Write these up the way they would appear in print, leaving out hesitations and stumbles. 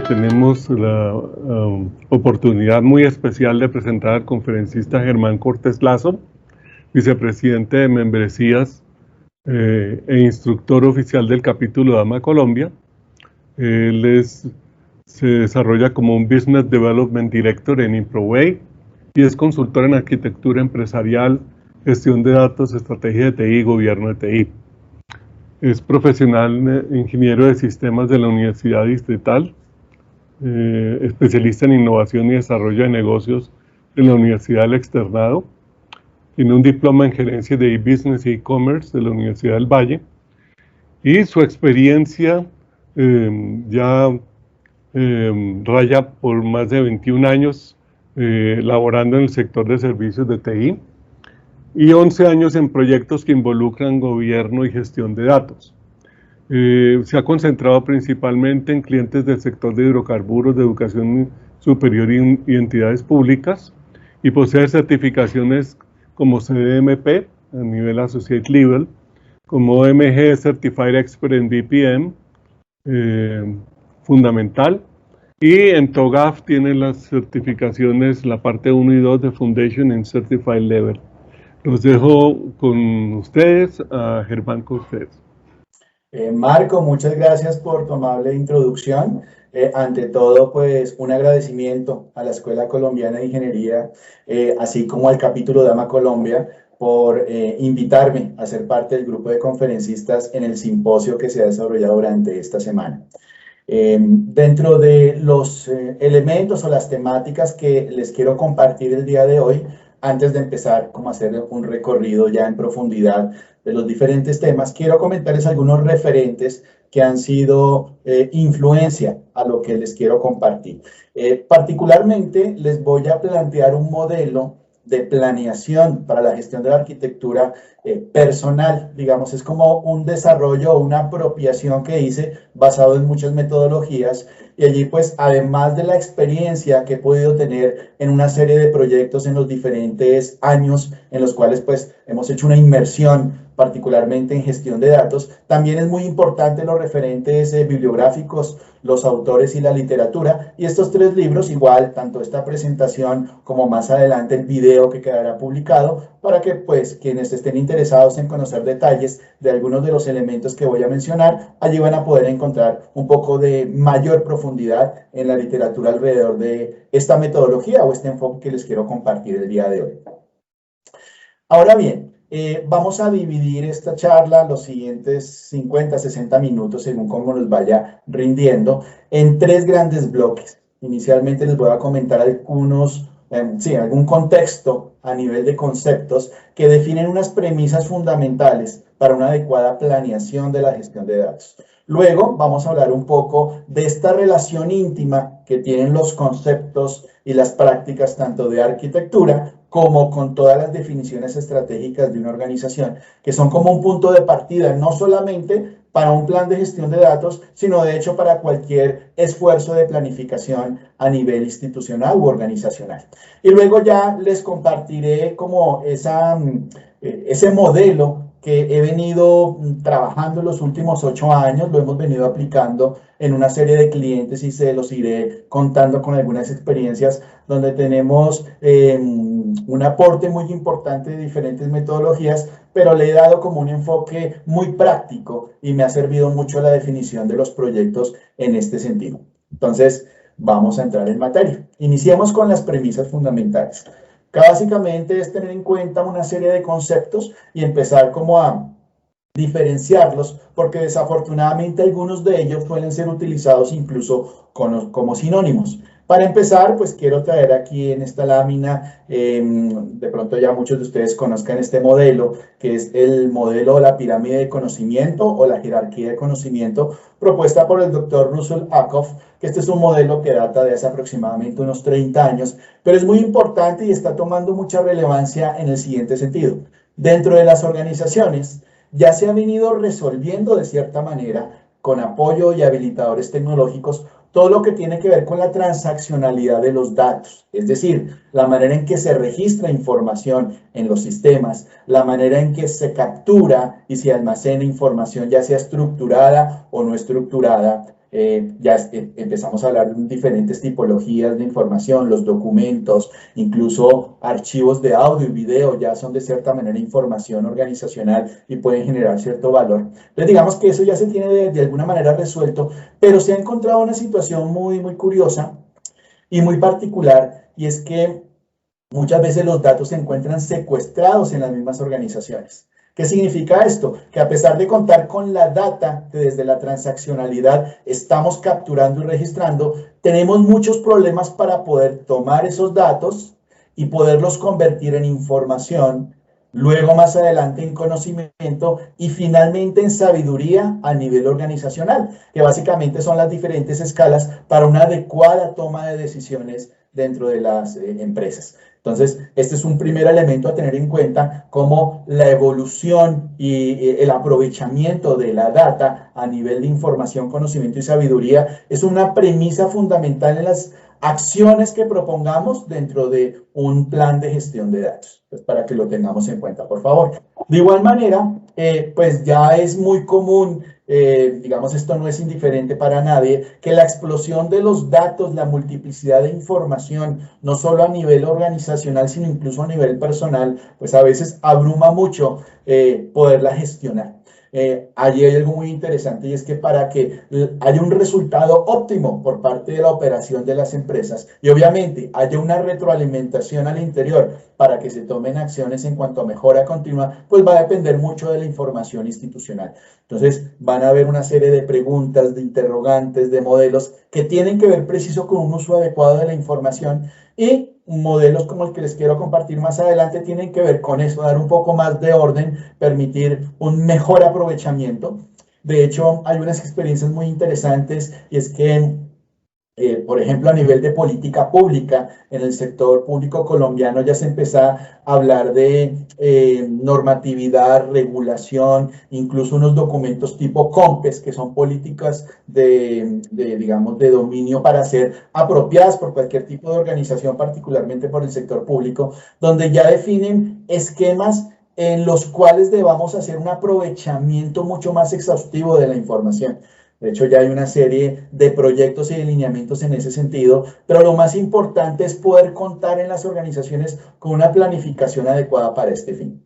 tenemos la oportunidad muy especial de presentar al conferencista Germán Cortés Lazo, vicepresidente de membresías e instructor oficial del capítulo Dama Colombia. Él se desarrolla como un Business Development Director en ImproWay y es consultor en arquitectura empresarial, gestión de datos, estrategia de TI y gobierno de TI. Es profesional ingeniero de sistemas de la Universidad Distrital, especialista en innovación y desarrollo de negocios en la Universidad del Externado. Tiene un diploma en gerencia de e-business y e-commerce de la Universidad del Valle. Y su experiencia raya por más de 21 años laborando en el sector de servicios de TI y 11 años en proyectos que involucran gobierno y gestión de datos. Se ha concentrado principalmente en clientes del sector de hidrocarburos, de educación superior y entidades públicas, y posee certificaciones como CDMP a nivel Associate Level, como OMG Certified Expert en BPM, fundamental, y en TOGAF tiene las certificaciones, la parte 1 y 2 de Foundation en Certified Level. Los dejo con ustedes, a Germán Cortés. Marco, muchas gracias por tu amable introducción. Ante todo, pues un agradecimiento a la Escuela Colombiana de Ingeniería, así como al capítulo Dama Colombia, por invitarme a ser parte del grupo de conferencistas en el simposio que se ha desarrollado durante esta semana. Dentro de los elementos o las temáticas que les quiero compartir el día de hoy, antes de empezar como a hacer un recorrido ya en profundidad de los diferentes temas, quiero comentarles algunos referentes que han sido influencia a lo que les quiero compartir. Particularmente les voy a plantear un modelo de planeación para la gestión de la arquitectura personal, digamos, es como un desarrollo o una apropiación que hice basado en muchas metodologías, y allí pues además de la experiencia que he podido tener en una serie de proyectos en los diferentes años en los cuales pues hemos hecho una inmersión particularmente en gestión de datos, también es muy importante los referentes bibliográficos, los autores y la literatura, y estos 3 libros, igual, tanto esta presentación como más adelante el video que quedará publicado, para que pues quienes estén interesados en conocer detalles de algunos de los elementos que voy a mencionar, allí van a poder encontrar un poco de mayor profundidad en la literatura alrededor de esta metodología o este enfoque que les quiero compartir el día de hoy. Ahora bien, vamos a dividir esta charla, los siguientes 50-60 minutos, según cómo nos vaya rindiendo, en 3 grandes bloques. Inicialmente les voy a comentar algún contexto a nivel de conceptos que definen unas premisas fundamentales para una adecuada planeación de la gestión de datos. Luego vamos a hablar un poco de esta relación íntima que tienen los conceptos y las prácticas tanto de arquitectura como con todas las definiciones estratégicas de una organización, que son como un punto de partida, no solamente para un plan de gestión de datos, sino de hecho para cualquier esfuerzo de planificación a nivel institucional u organizacional. Y luego ya les compartiré como ese modelo que he venido trabajando en los últimos 8 años, lo hemos venido aplicando en una serie de clientes y se los iré contando con algunas experiencias donde tenemos un aporte muy importante de diferentes metodologías, pero le he dado como un enfoque muy práctico y me ha servido mucho la definición de los proyectos en este sentido. Entonces, vamos a entrar en materia. Iniciemos con las premisas fundamentales. Que básicamente es tener en cuenta una serie de conceptos y empezar como a diferenciarlos, porque desafortunadamente algunos de ellos suelen ser utilizados incluso como sinónimos. Para empezar, pues quiero traer aquí en esta lámina, de pronto ya muchos de ustedes conozcan este modelo, que es el modelo de la pirámide de conocimiento o la jerarquía de conocimiento, propuesta por el doctor Russell Ackoff, que este es un modelo que data de hace aproximadamente unos 30 años, pero es muy importante y está tomando mucha relevancia en el siguiente sentido. Dentro de las organizaciones ya se ha venido resolviendo de cierta manera, con apoyo y habilitadores tecnológicos, todo lo que tiene que ver con la transaccionalidad de los datos, es decir, la manera en que se registra información en los sistemas, la manera en que se captura y se almacena información, ya sea estructurada o no estructurada, empezamos a hablar de diferentes tipologías de información, los documentos, incluso archivos de audio y video ya son de cierta manera información organizacional y pueden generar cierto valor. Entonces digamos que eso ya se tiene de alguna manera resuelto, pero se ha encontrado una situación muy curiosa y muy particular, y es que muchas veces los datos se encuentran secuestrados en las mismas organizaciones. ¿Qué significa esto? Que a pesar de contar con la data que desde la transaccionalidad estamos capturando y registrando, tenemos muchos problemas para poder tomar esos datos y poderlos convertir en información, luego más adelante en conocimiento y finalmente en sabiduría a nivel organizacional, que básicamente son las diferentes escalas para una adecuada toma de decisiones dentro de las empresas. Entonces, este es un primer elemento a tener en cuenta, como la evolución y el aprovechamiento de la data a nivel de información, conocimiento y sabiduría es una premisa fundamental en las acciones que propongamos dentro de un plan de gestión de datos. Pues para que lo tengamos en cuenta, por favor. De igual manera, pues ya es muy común, digamos, esto no es indiferente para nadie, que la explosión de los datos, la multiplicidad de información, no solo a nivel organizacional, sino incluso a nivel personal, pues a veces abruma mucho poderla gestionar. Allí hay algo muy interesante, y es que para que haya un resultado óptimo por parte de la operación de las empresas y obviamente haya una retroalimentación al interior para que se tomen acciones en cuanto a mejora continua, pues va a depender mucho de la información institucional. Entonces van a haber una serie de preguntas, de interrogantes, de modelos que tienen que ver preciso con un uso adecuado de la información, y modelos como el que les quiero compartir más adelante tienen que ver con eso, dar un poco más de orden, permitir un mejor aprovechamiento. De hecho, hay unas experiencias muy interesantes, y es que, por ejemplo, a nivel de política pública, en el sector público colombiano ya se empieza a hablar de normatividad, regulación, incluso unos documentos tipo COMPES, que son políticas digamos, de dominio para ser apropiadas por cualquier tipo de organización, particularmente por el sector público, donde ya definen esquemas en los cuales debamos hacer un aprovechamiento mucho más exhaustivo de la información. De hecho, ya hay una serie de proyectos y de lineamientos en ese sentido, pero lo más importante es poder contar en las organizaciones con una planificación adecuada para este fin.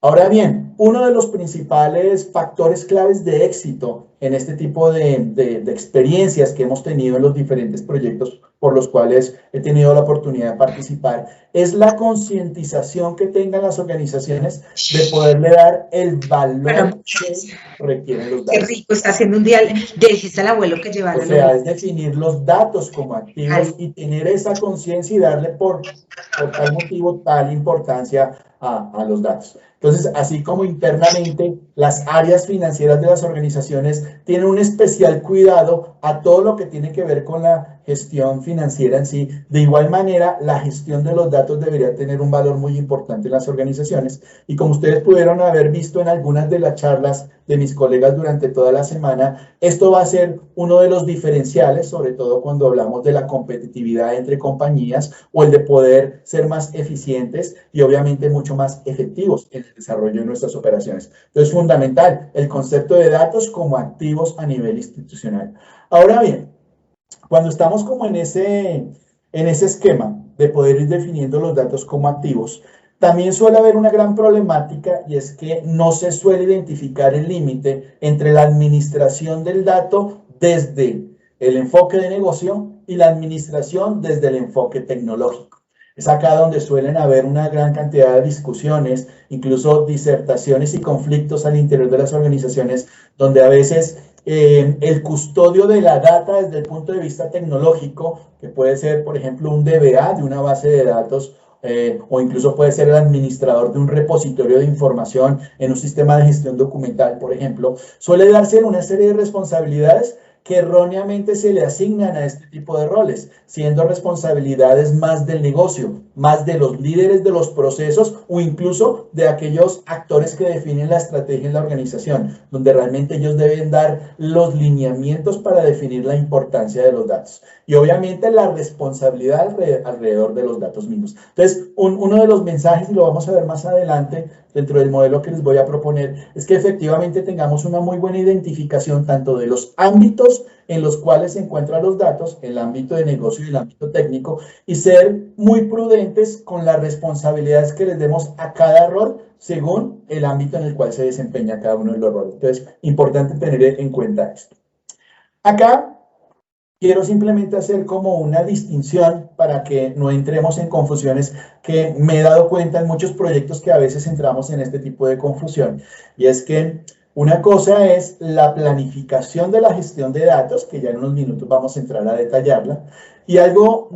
Ahora bien, uno de los principales factores claves de éxito en este tipo de experiencias que hemos tenido en los diferentes proyectos por los cuales he tenido la oportunidad de participar es la concientización que tengan las organizaciones de poderle dar el valor que requieren los datos. Qué rico, está haciendo un día, dijiste al abuelo que llevara. O sea, es definir los datos como activos y tener esa conciencia y darle por tal motivo tal importancia a los datos. Entonces, así como internamente las áreas financieras de las organizaciones tienen un especial cuidado a todo lo que tiene que ver con la gestión financiera en sí, de igual manera la gestión de los datos debería tener un valor muy importante en las organizaciones. Y como ustedes pudieron haber visto en algunas de las charlas de mis colegas durante toda la semana, esto va a ser uno de los diferenciales, sobre todo cuando hablamos de la competitividad entre compañías o el de poder ser más eficientes y obviamente mucho más efectivos en el desarrollo de nuestras operaciones. Entonces, es fundamental el concepto de datos como activos a nivel institucional. Ahora bien, cuando estamos como en ese esquema de poder ir definiendo los datos como activos, también suele haber una gran problemática, y es que no se suele identificar el límite entre la administración del dato desde el enfoque de negocio y la administración desde el enfoque tecnológico. Es acá donde suelen haber una gran cantidad de discusiones, incluso disertaciones y conflictos al interior de las organizaciones, donde a veces el custodio de la data desde el punto de vista tecnológico, que puede ser, por ejemplo, un DBA de una base de datos, o incluso puede ser el administrador de un repositorio de información en un sistema de gestión documental, por ejemplo, suele darse en una serie de responsabilidades que erróneamente se le asignan a este tipo de roles, siendo responsabilidades más del negocio, más de los líderes de los procesos o incluso de aquellos actores que definen la estrategia en la organización, donde realmente ellos deben dar los lineamientos para definir la importancia de los datos y obviamente la responsabilidad alrededor de los datos mismos. Entonces, uno de los mensajes, y lo vamos a ver más adelante, dentro del modelo que les voy a proponer es que efectivamente tengamos una muy buena identificación tanto de los ámbitos en los cuales se encuentran los datos, el ámbito de negocio y el ámbito técnico, y ser muy prudentes con las responsabilidades que les demos a cada rol según el ámbito en el cual se desempeña cada uno de los roles. Entonces, importante tener en cuenta esto. Acá quiero simplemente hacer como una distinción para que no entremos en confusiones que me he dado cuenta en muchos proyectos que a veces entramos en este tipo de confusión. Y es que una cosa es la planificación de la gestión de datos, que ya en unos minutos vamos a entrar a detallarla, y algo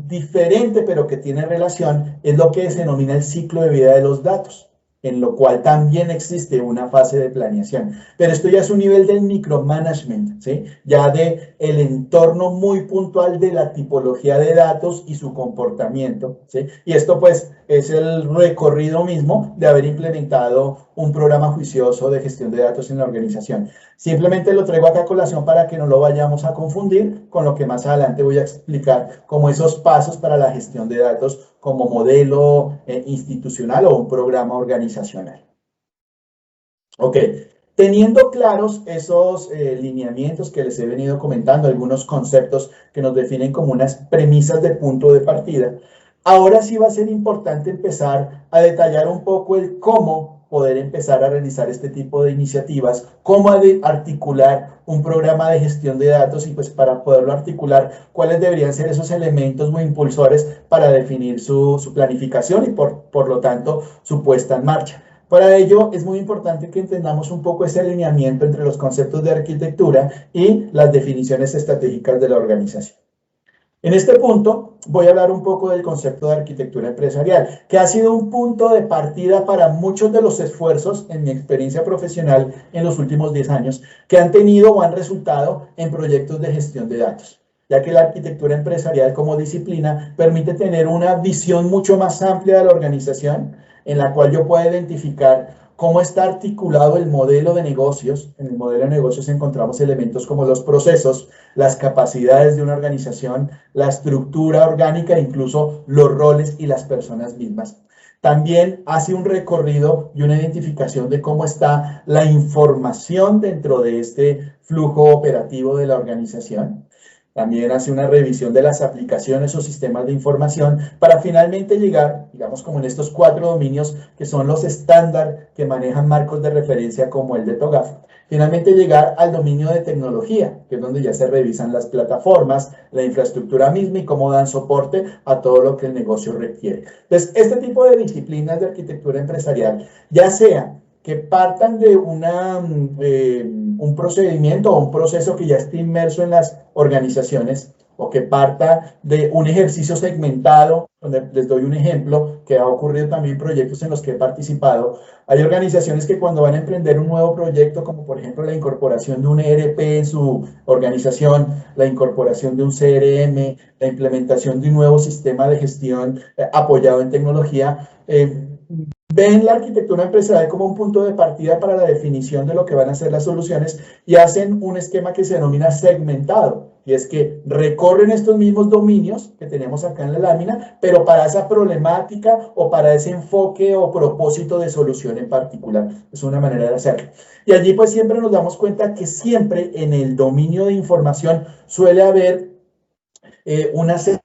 diferente pero que tiene relación es lo que se denomina el ciclo de vida de los datos, en lo cual también existe una fase de planeación. Pero esto ya es un nivel del micromanagement, ¿sí? Ya de el entorno muy puntual de la tipología de datos y su comportamiento, ¿sí? Y esto pues es el recorrido mismo de haber implementado un programa juicioso de gestión de datos en la organización. Simplemente lo traigo acá a colación para que no lo vayamos a confundir con lo que más adelante voy a explicar como esos pasos para la gestión de datos como modelo institucional o un programa organizacional. Ok, teniendo claros esos lineamientos que les he venido comentando, algunos conceptos que nos definen como unas premisas de punto de partida, ahora sí va a ser importante empezar a detallar un poco el cómo poder empezar a realizar este tipo de iniciativas, cómo articular un programa de gestión de datos y pues para poderlo articular, cuáles deberían ser esos elementos muy impulsores para definir su planificación y por lo tanto su puesta en marcha. Para ello es muy importante que entendamos un poco ese alineamiento entre los conceptos de arquitectura y las definiciones estratégicas de la organización. En este punto voy a hablar un poco del concepto de arquitectura empresarial, que ha sido un punto de partida para muchos de los esfuerzos en mi experiencia profesional en los últimos 10 años, que han tenido o han resultado en proyectos de gestión de datos, ya que la arquitectura empresarial como disciplina permite tener una visión mucho más amplia de la organización, en la cual yo pueda identificar cómo está articulado el modelo de negocios. En el modelo de negocios encontramos elementos como los procesos, las capacidades de una organización, la estructura orgánica, incluso los roles y las personas mismas. También hace un recorrido y una identificación de cómo está la información dentro de este flujo operativo de la organización. También hace una revisión de las aplicaciones o sistemas de información para finalmente llegar, digamos, como en estos 4 dominios que son los estándar que manejan marcos de referencia como el de TOGAF. Finalmente llegar al dominio de tecnología, que es donde ya se revisan las plataformas, la infraestructura misma y cómo dan soporte a todo lo que el negocio requiere. Entonces, este tipo de disciplinas de arquitectura empresarial, ya sea que partan de un procedimiento o un proceso que ya esté inmerso en las organizaciones o que parta de un ejercicio segmentado, donde les doy un ejemplo que ha ocurrido también en proyectos en los que he participado. Hay organizaciones que cuando van a emprender un nuevo proyecto, como por ejemplo la incorporación de un ERP en su organización, la incorporación de un CRM, la implementación de un nuevo sistema de gestión apoyado en tecnología, ven la arquitectura empresarial como un punto de partida para la definición de lo que van a ser las soluciones y hacen un esquema que se denomina segmentado. Y es que recorren estos mismos dominios que tenemos acá en la lámina, pero para esa problemática o para ese enfoque o propósito de solución en particular. Es una manera de hacerlo. Y allí pues siempre nos damos cuenta que siempre en el dominio de información suele haber una serie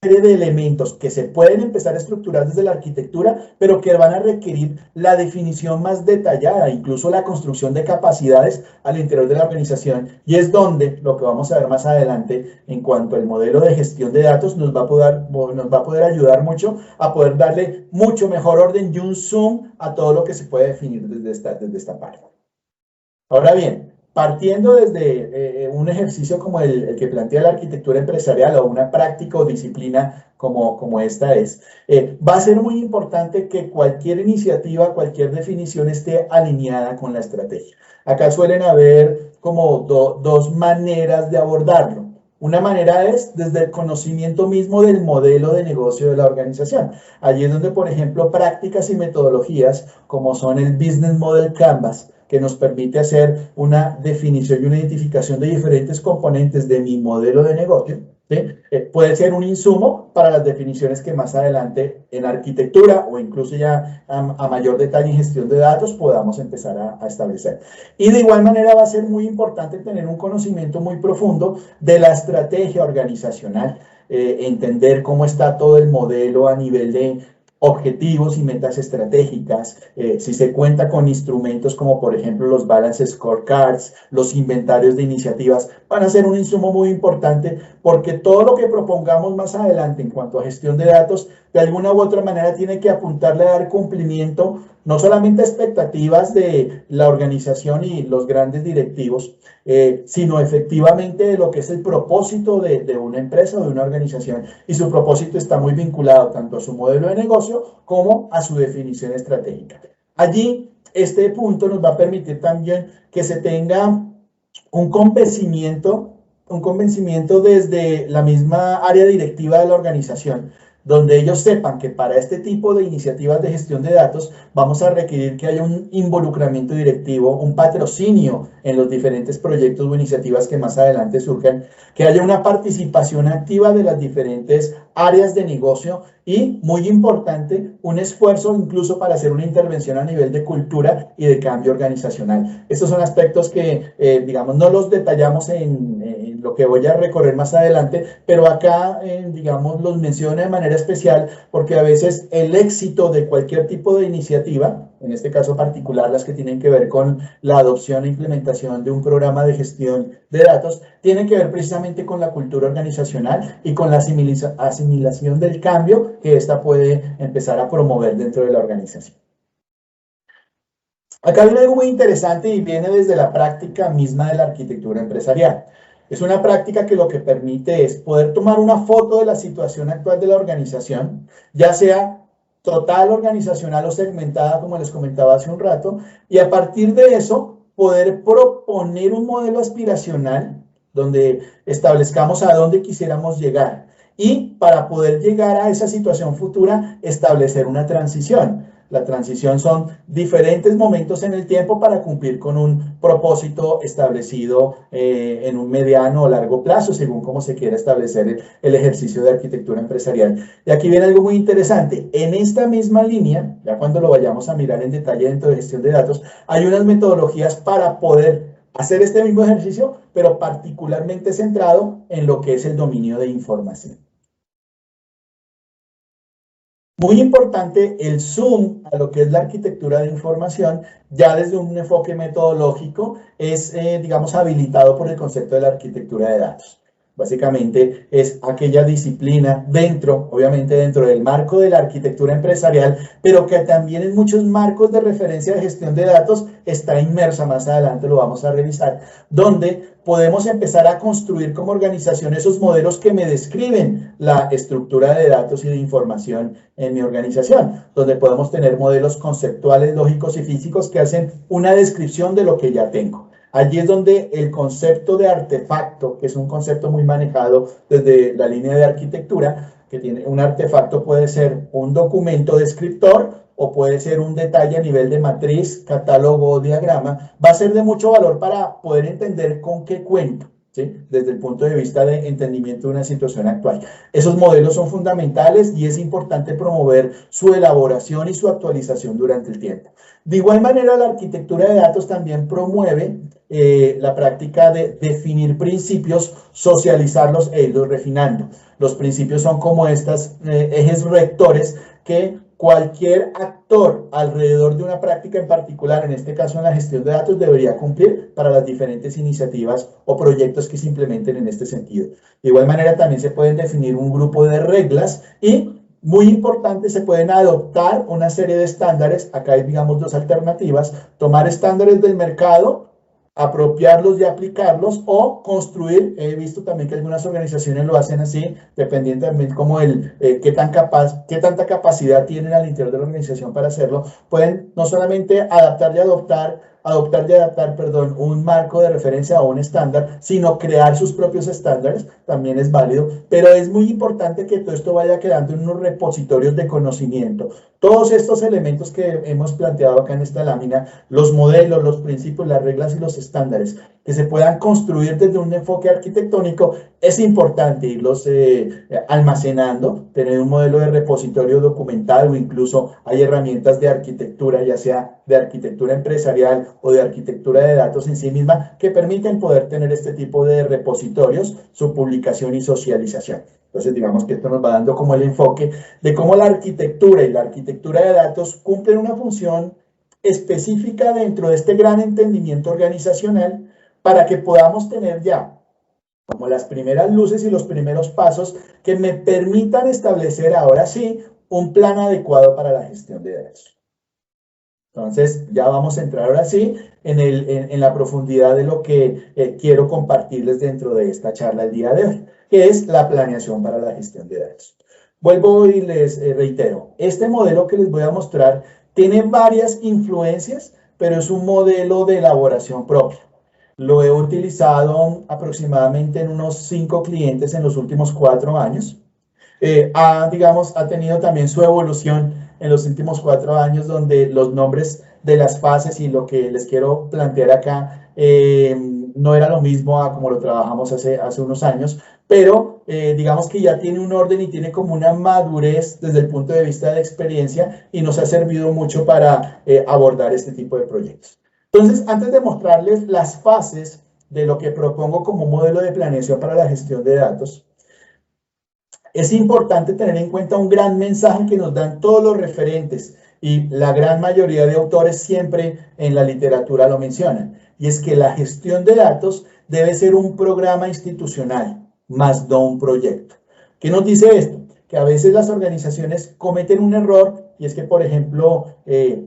de elementos que se pueden empezar a estructurar desde la arquitectura, pero que van a requerir la definición más detallada, incluso la construcción de capacidades al interior de la organización. Y es donde lo que vamos a ver más adelante en cuanto al modelo de gestión de datos nos va a poder ayudar mucho a poder darle mucho mejor orden y un zoom a todo lo que se puede definir desde esta parte. Ahora bien, partiendo desde un ejercicio como el que plantea la arquitectura empresarial o una práctica o disciplina como esta es, va a ser muy importante que cualquier iniciativa, cualquier definición esté alineada con la estrategia. Acá suelen haber como dos maneras de abordarlo. Una manera es desde el conocimiento mismo del modelo de negocio de la organización. Allí es donde, por ejemplo, prácticas y metodologías como son el Business Model Canvas, que nos permite hacer una definición y una identificación de diferentes componentes de mi modelo de negocio, ¿sí? Puede ser un insumo para las definiciones que más adelante en arquitectura o incluso ya a mayor detalle en gestión de datos podamos empezar a establecer. Y de igual manera va a ser muy importante tener un conocimiento muy profundo de la estrategia organizacional, entender cómo está todo el modelo a nivel de objetivos y metas estratégicas, si se cuenta con instrumentos como por ejemplo los balance scorecards, los inventarios de iniciativas, van a ser un insumo muy importante porque todo lo que propongamos más adelante en cuanto a gestión de datos, de alguna u otra manera tiene que apuntarle a dar cumplimiento no solamente a expectativas de la organización y los grandes directivos, sino efectivamente de lo que es el propósito de una empresa o de una organización. Y su propósito está muy vinculado tanto a su modelo de negocio como a su definición estratégica. Allí, este punto nos va a permitir también que se tenga un convencimiento desde la misma área directiva de la organización, donde ellos sepan que para este tipo de iniciativas de gestión de datos vamos a requerir que haya un involucramiento directivo, un patrocinio en los diferentes proyectos o iniciativas que más adelante surjan, que haya una participación activa de las diferentes áreas de negocio y, muy importante, un esfuerzo incluso para hacer una intervención a nivel de cultura y de cambio organizacional. Estos son aspectos que, digamos, no los detallamos en lo que voy a recorrer más adelante, pero acá, digamos, los menciono de manera especial porque a veces el éxito de cualquier tipo de iniciativa, en este caso particular las que tienen que ver con la adopción e implementación de un programa de gestión de datos, tiene que ver precisamente con la cultura organizacional y con la asimilación del cambio que ésta puede empezar a promover dentro de la organización. Acá hay algo muy interesante y viene desde la práctica misma de la arquitectura empresarial. Es una práctica que lo que permite es poder tomar una foto de la situación actual de la organización, ya sea total organizacional o segmentada, como les comentaba hace un rato, y a partir de eso poder proponer un modelo aspiracional donde establezcamos a dónde quisiéramos llegar y para poder llegar a esa situación futura establecer una transición. La transición son diferentes momentos en el tiempo para cumplir con un propósito establecido en un mediano o largo plazo, según cómo se quiera establecer el ejercicio de arquitectura empresarial. Y aquí viene algo muy interesante. En esta misma línea, ya cuando lo vayamos a mirar en detalle dentro de gestión de datos, hay unas metodologías para poder hacer este mismo ejercicio, pero particularmente centrado en lo que es el dominio de información. Muy importante el zoom a lo que es la arquitectura de información, ya desde un enfoque metodológico, es, digamos, habilitado por el concepto de la arquitectura de datos. Básicamente es aquella disciplina obviamente dentro del marco de la arquitectura empresarial, pero que también en muchos marcos de referencia de gestión de datos está inmersa, más adelante lo vamos a revisar, donde podemos empezar a construir como organización esos modelos que me describen la estructura de datos y de información en mi organización, donde podemos tener modelos conceptuales, lógicos y físicos que hacen una descripción de lo que ya tengo. Allí es donde el concepto de artefacto, que es un concepto muy manejado desde la línea de arquitectura, que tiene un artefacto puede ser un documento descriptor o puede ser un detalle a nivel de matriz, catálogo o diagrama, va a ser de mucho valor para poder entender con qué cuento, ¿sí? Desde el punto de vista de entendimiento de una situación actual. Esos modelos son fundamentales y es importante promover su elaboración y su actualización durante el tiempo. De igual manera, la arquitectura de datos también promueve la práctica de definir principios, socializarlos e irlos refinando. Los principios son como estos ejes rectores que cualquier actor alrededor de una práctica en particular, en este caso en la gestión de datos, debería cumplir para las diferentes iniciativas o proyectos que se implementen en este sentido. De igual manera, también se pueden definir un grupo de reglas y, muy importante, se pueden adoptar una serie de estándares. Acá hay, digamos, dos alternativas: tomar estándares del mercado, apropiarlos y aplicarlos, o construir. He visto también que algunas organizaciones lo hacen así, dependiendo también como qué tanta capacidad tienen al interior de la organización para hacerlo. Pueden no solamente adaptar y adoptar adoptar y adaptar, perdón, un marco de referencia o un estándar, sino crear sus propios estándares, también es válido, pero es muy importante que todo esto vaya quedando en unos repositorios de conocimiento. Todos estos elementos que hemos planteado acá en esta lámina, los modelos, los principios, las reglas y los estándares, que se puedan construir desde un enfoque arquitectónico, es importante irlos almacenando, tener un modelo de repositorio documental o incluso hay herramientas de arquitectura, ya sea de arquitectura empresarial o de arquitectura de datos en sí misma, que permiten poder tener este tipo de repositorios, su publicación y socialización. Entonces, digamos que esto nos va dando como el enfoque de cómo la arquitectura y la arquitectura de datos cumplen una función específica dentro de este gran entendimiento organizacional para que podamos tener ya como las primeras luces y los primeros pasos que me permitan establecer ahora sí un plan adecuado para la gestión de datos. Entonces, ya vamos a entrar ahora sí en la profundidad de lo que quiero compartirles dentro de esta charla el día de hoy, que es la planeación para la gestión de datos. Vuelvo y les reitero, este modelo que les voy a mostrar tiene varias influencias, pero es un modelo de elaboración propia. Lo he utilizado aproximadamente en unos 5 clientes en los últimos 4 años. Ha tenido también su evolución en los últimos 4 años, donde los nombres de las fases y lo que les quiero plantear acá no era lo mismo a como lo trabajamos hace unos años, pero digamos que ya tiene un orden y tiene como una madurez desde el punto de vista de experiencia y nos ha servido mucho para abordar este tipo de proyectos. Entonces, antes de mostrarles las fases de lo que propongo como modelo de planeación para la gestión de datos, es importante tener en cuenta un gran mensaje que nos dan todos los referentes y la gran mayoría de autores siempre en la literatura lo mencionan, y es que la gestión de datos debe ser un programa institucional, más no un proyecto. ¿Qué nos dice esto? Que a veces las organizaciones cometen un error y es que, por ejemplo,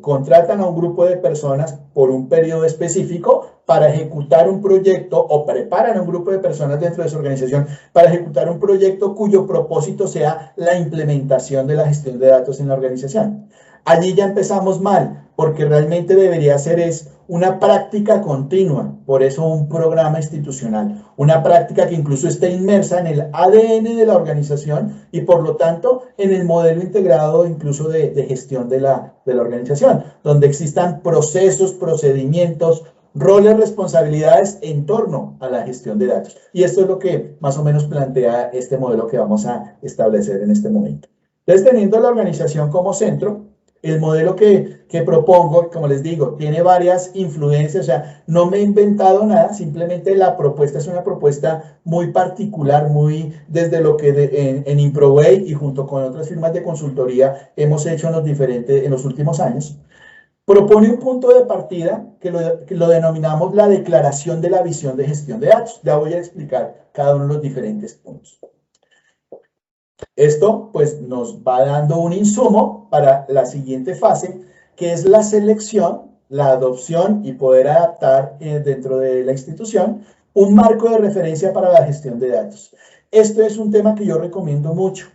contratan a un grupo de personas por un periodo específico para ejecutar un proyecto o preparan a un grupo de personas dentro de su organización para ejecutar un proyecto cuyo propósito sea la implementación de la gestión de datos en la organización. Allí ya empezamos mal, porque realmente debería ser una práctica continua, por eso un programa institucional, una práctica que incluso esté inmersa en el ADN de la organización y por lo tanto en el modelo integrado incluso de gestión de la organización, donde existan procesos, procedimientos, roles, responsabilidades en torno a la gestión de datos. Y esto es lo que más o menos plantea este modelo que vamos a establecer en este momento. Entonces, teniendo la organización como centro, el modelo que propongo, como les digo, tiene varias influencias, o sea, no me he inventado nada, simplemente la propuesta es una propuesta muy particular, muy desde lo que en Improway y junto con otras firmas de consultoría hemos hecho en los últimos años. Propone un punto de partida que lo denominamos la declaración de la visión de gestión de datos. Ya voy a explicar cada uno de los diferentes puntos. Esto pues nos va dando un insumo para la siguiente fase, que es la selección, la adopción y poder adaptar dentro de la institución un marco de referencia para la gestión de datos. Esto es un tema que yo recomiendo mucho,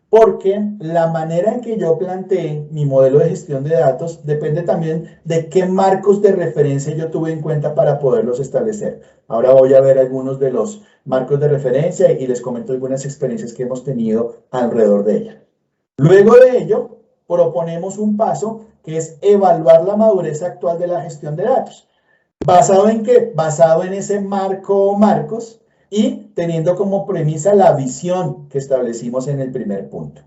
porque la manera en que yo planteé mi modelo de gestión de datos depende también de qué marcos de referencia yo tuve en cuenta para poderlos establecer. Ahora voy a ver algunos de los marcos de referencia y les comento algunas experiencias que hemos tenido alrededor de ella. Luego de ello, proponemos un paso que es evaluar la madurez actual de la gestión de datos. ¿Basado en qué? Basado en ese marco o marcos y teniendo como premisa la visión que establecimos en el primer punto.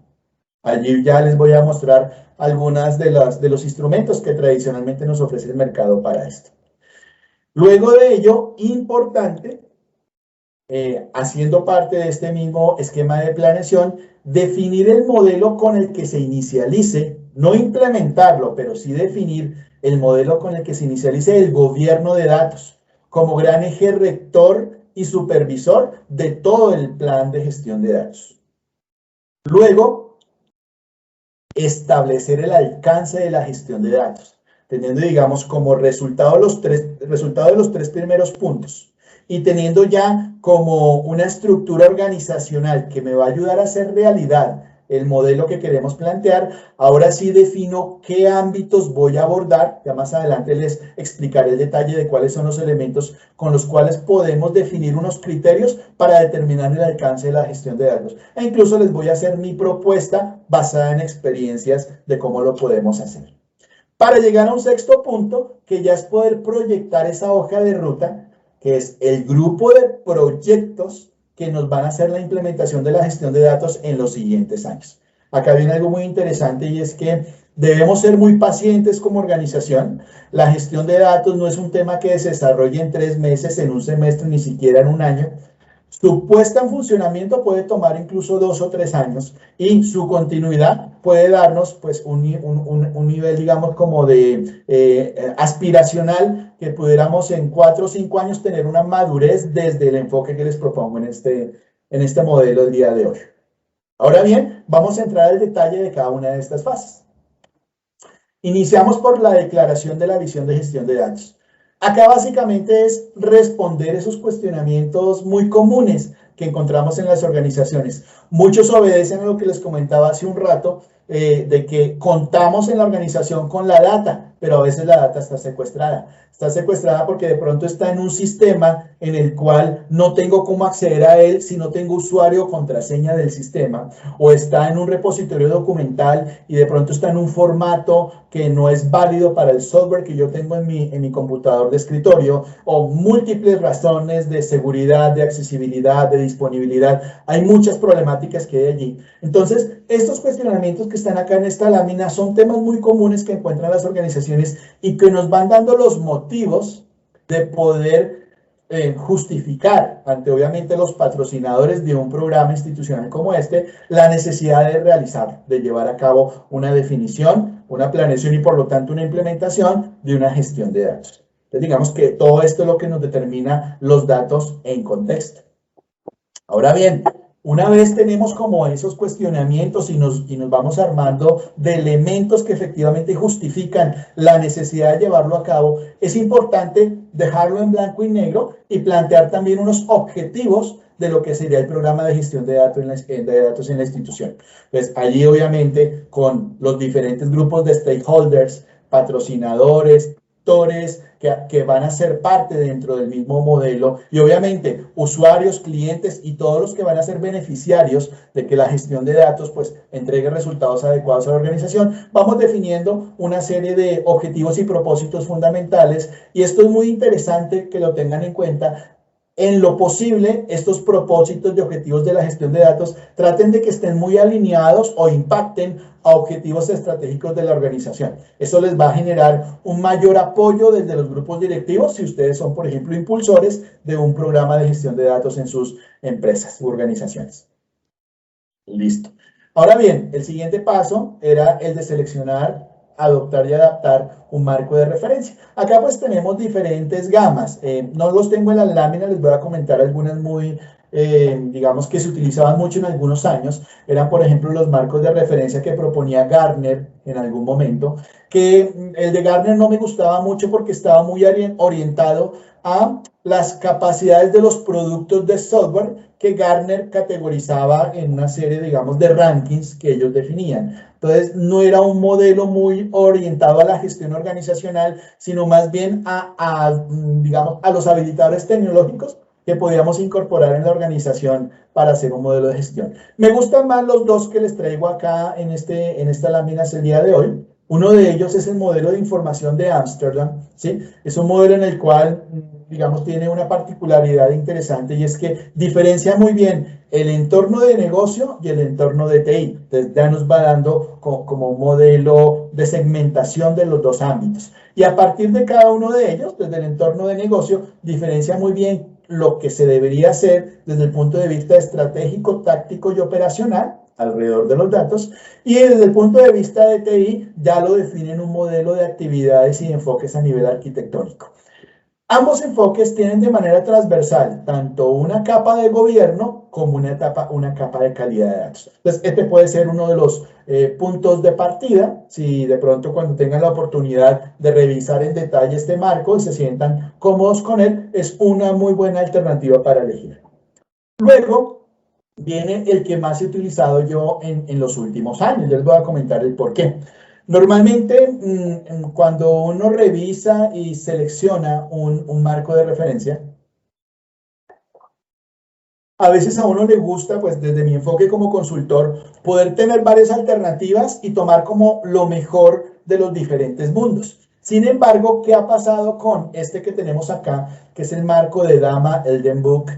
Allí ya les voy a mostrar algunas de los instrumentos que tradicionalmente nos ofrece el mercado para esto. Luego de ello, importante, haciendo parte de este mismo esquema de planeación, definir el modelo con el que se inicialice, no implementarlo, pero sí definir el modelo con el que se inicialice el gobierno de datos como gran eje rector y supervisor de todo el plan de gestión de datos. Luego, establecer el alcance de la gestión de datos, teniendo, digamos, como resultado de los tres primeros puntos y teniendo ya como una estructura organizacional que me va a ayudar a hacer realidad el modelo que queremos plantear. Ahora sí defino qué ámbitos voy a abordar. Ya más adelante les explicaré el detalle de cuáles son los elementos con los cuales podemos definir unos criterios para determinar el alcance de la gestión de datos. E incluso les voy a hacer mi propuesta basada en experiencias de cómo lo podemos hacer. Para llegar a un sexto punto, que ya es poder proyectar esa hoja de ruta, que es el grupo de proyectos que nos van a hacer la implementación de la gestión de datos en los siguientes años. Acá viene algo muy interesante y es que debemos ser muy pacientes como organización. La gestión de datos no es un tema que se desarrolle en 3 meses, en un semestre, ni siquiera en un año. Su puesta en funcionamiento puede tomar incluso 2 o 3 años y su continuidad puede darnos pues un nivel, digamos, como de aspiracional, que pudiéramos en 4 o 5 años tener una madurez desde el enfoque que les propongo en este modelo el día de hoy. Ahora bien, vamos a entrar al detalle de cada una de estas fases. Iniciamos por la declaración de la visión de gestión de datos. Acá básicamente es responder esos cuestionamientos muy comunes que encontramos en las organizaciones. Muchos obedecen a lo que les comentaba hace un rato, de que contamos en la organización con la data, pero a veces la data está secuestrada. Está secuestrada porque de pronto está en un sistema en el cual no tengo cómo acceder a él si no tengo usuario o contraseña del sistema, o está en un repositorio documental y de pronto está en un formato que no es válido para el software que yo tengo en mi computador de escritorio, o múltiples razones de seguridad, de accesibilidad, de disponibilidad. Hay muchas problemáticas que hay allí. Entonces, estos cuestionamientos que están acá en esta lámina son temas muy comunes que encuentran las organizaciones y que nos van dando los motivos de poder justificar ante obviamente los patrocinadores de un programa institucional como este la necesidad de realizar, de llevar a cabo una definición, una planeación y por lo tanto una implementación de una gestión de datos. Entonces digamos que todo esto es lo que nos determina los datos en contexto. Ahora bien, una vez tenemos como esos cuestionamientos y nos vamos armando de elementos que efectivamente justifican la necesidad de llevarlo a cabo, es importante dejarlo en blanco y negro y plantear también unos objetivos de lo que sería el programa de gestión de datos en la institución. Pues allí obviamente con los diferentes grupos de stakeholders, patrocinadores, actores que van a ser parte dentro del mismo modelo y obviamente usuarios, clientes y todos los que van a ser beneficiarios de que la gestión de datos pues entregue resultados adecuados a la organización. Vamos definiendo una serie de objetivos y propósitos fundamentales y esto es muy interesante que lo tengan en cuenta. En lo posible, estos propósitos y objetivos de la gestión de datos traten de que estén muy alineados o impacten a objetivos estratégicos de la organización. Eso les va a generar un mayor apoyo desde los grupos directivos si ustedes son, por ejemplo, impulsores de un programa de gestión de datos en sus empresas u organizaciones. Listo. Ahora bien, el siguiente paso era el de seleccionar, adoptar y adaptar un marco de referencia. Acá pues tenemos diferentes gamas. No los tengo en las láminas, les voy a comentar algunas muy, digamos que se utilizaban mucho en algunos años. Eran, por ejemplo, los marcos de referencia que proponía Gartner en algún momento, que el de Gartner no me gustaba mucho porque estaba muy orientado a las capacidades de los productos de software que Gartner categorizaba en una serie, digamos, de rankings que ellos definían. Entonces, no era un modelo muy orientado a la gestión organizacional, sino más bien digamos, a los habilitadores tecnológicos que podíamos incorporar en la organización para hacer un modelo de gestión. Me gustan más los dos que les traigo acá en esta lámina el día de hoy. Uno de ellos es el modelo de información de Ámsterdam, ¿sí? Es un modelo en el cual, digamos, tiene una particularidad interesante y es que diferencia muy bien el entorno de negocio y el entorno de TI. Entonces ya nos va dando como un modelo de segmentación de los dos ámbitos. Y a partir de cada uno de ellos, desde el entorno de negocio, diferencia muy bien lo que se debería hacer desde el punto de vista estratégico, táctico y operacional alrededor de los datos, y desde el punto de vista de TI ya lo definen un modelo de actividades y enfoques a nivel arquitectónico. Ambos enfoques tienen de manera transversal tanto una capa de gobierno como una capa de calidad de datos. Entonces, este puede ser uno de los puntos de partida, si de pronto cuando tengan la oportunidad de revisar en detalle este marco y se sientan cómodos con él, es una muy buena alternativa para elegir. Luego, viene el que más he utilizado yo en los últimos años. Yo les voy a comentar el por qué. Normalmente, cuando uno revisa y selecciona un marco de referencia, a veces a uno le gusta, pues desde mi enfoque como consultor, poder tener varias alternativas y tomar como lo mejor de los diferentes mundos. Sin embargo, ¿qué ha pasado con este que tenemos acá, que es el marco de Dama, el DEMBUC?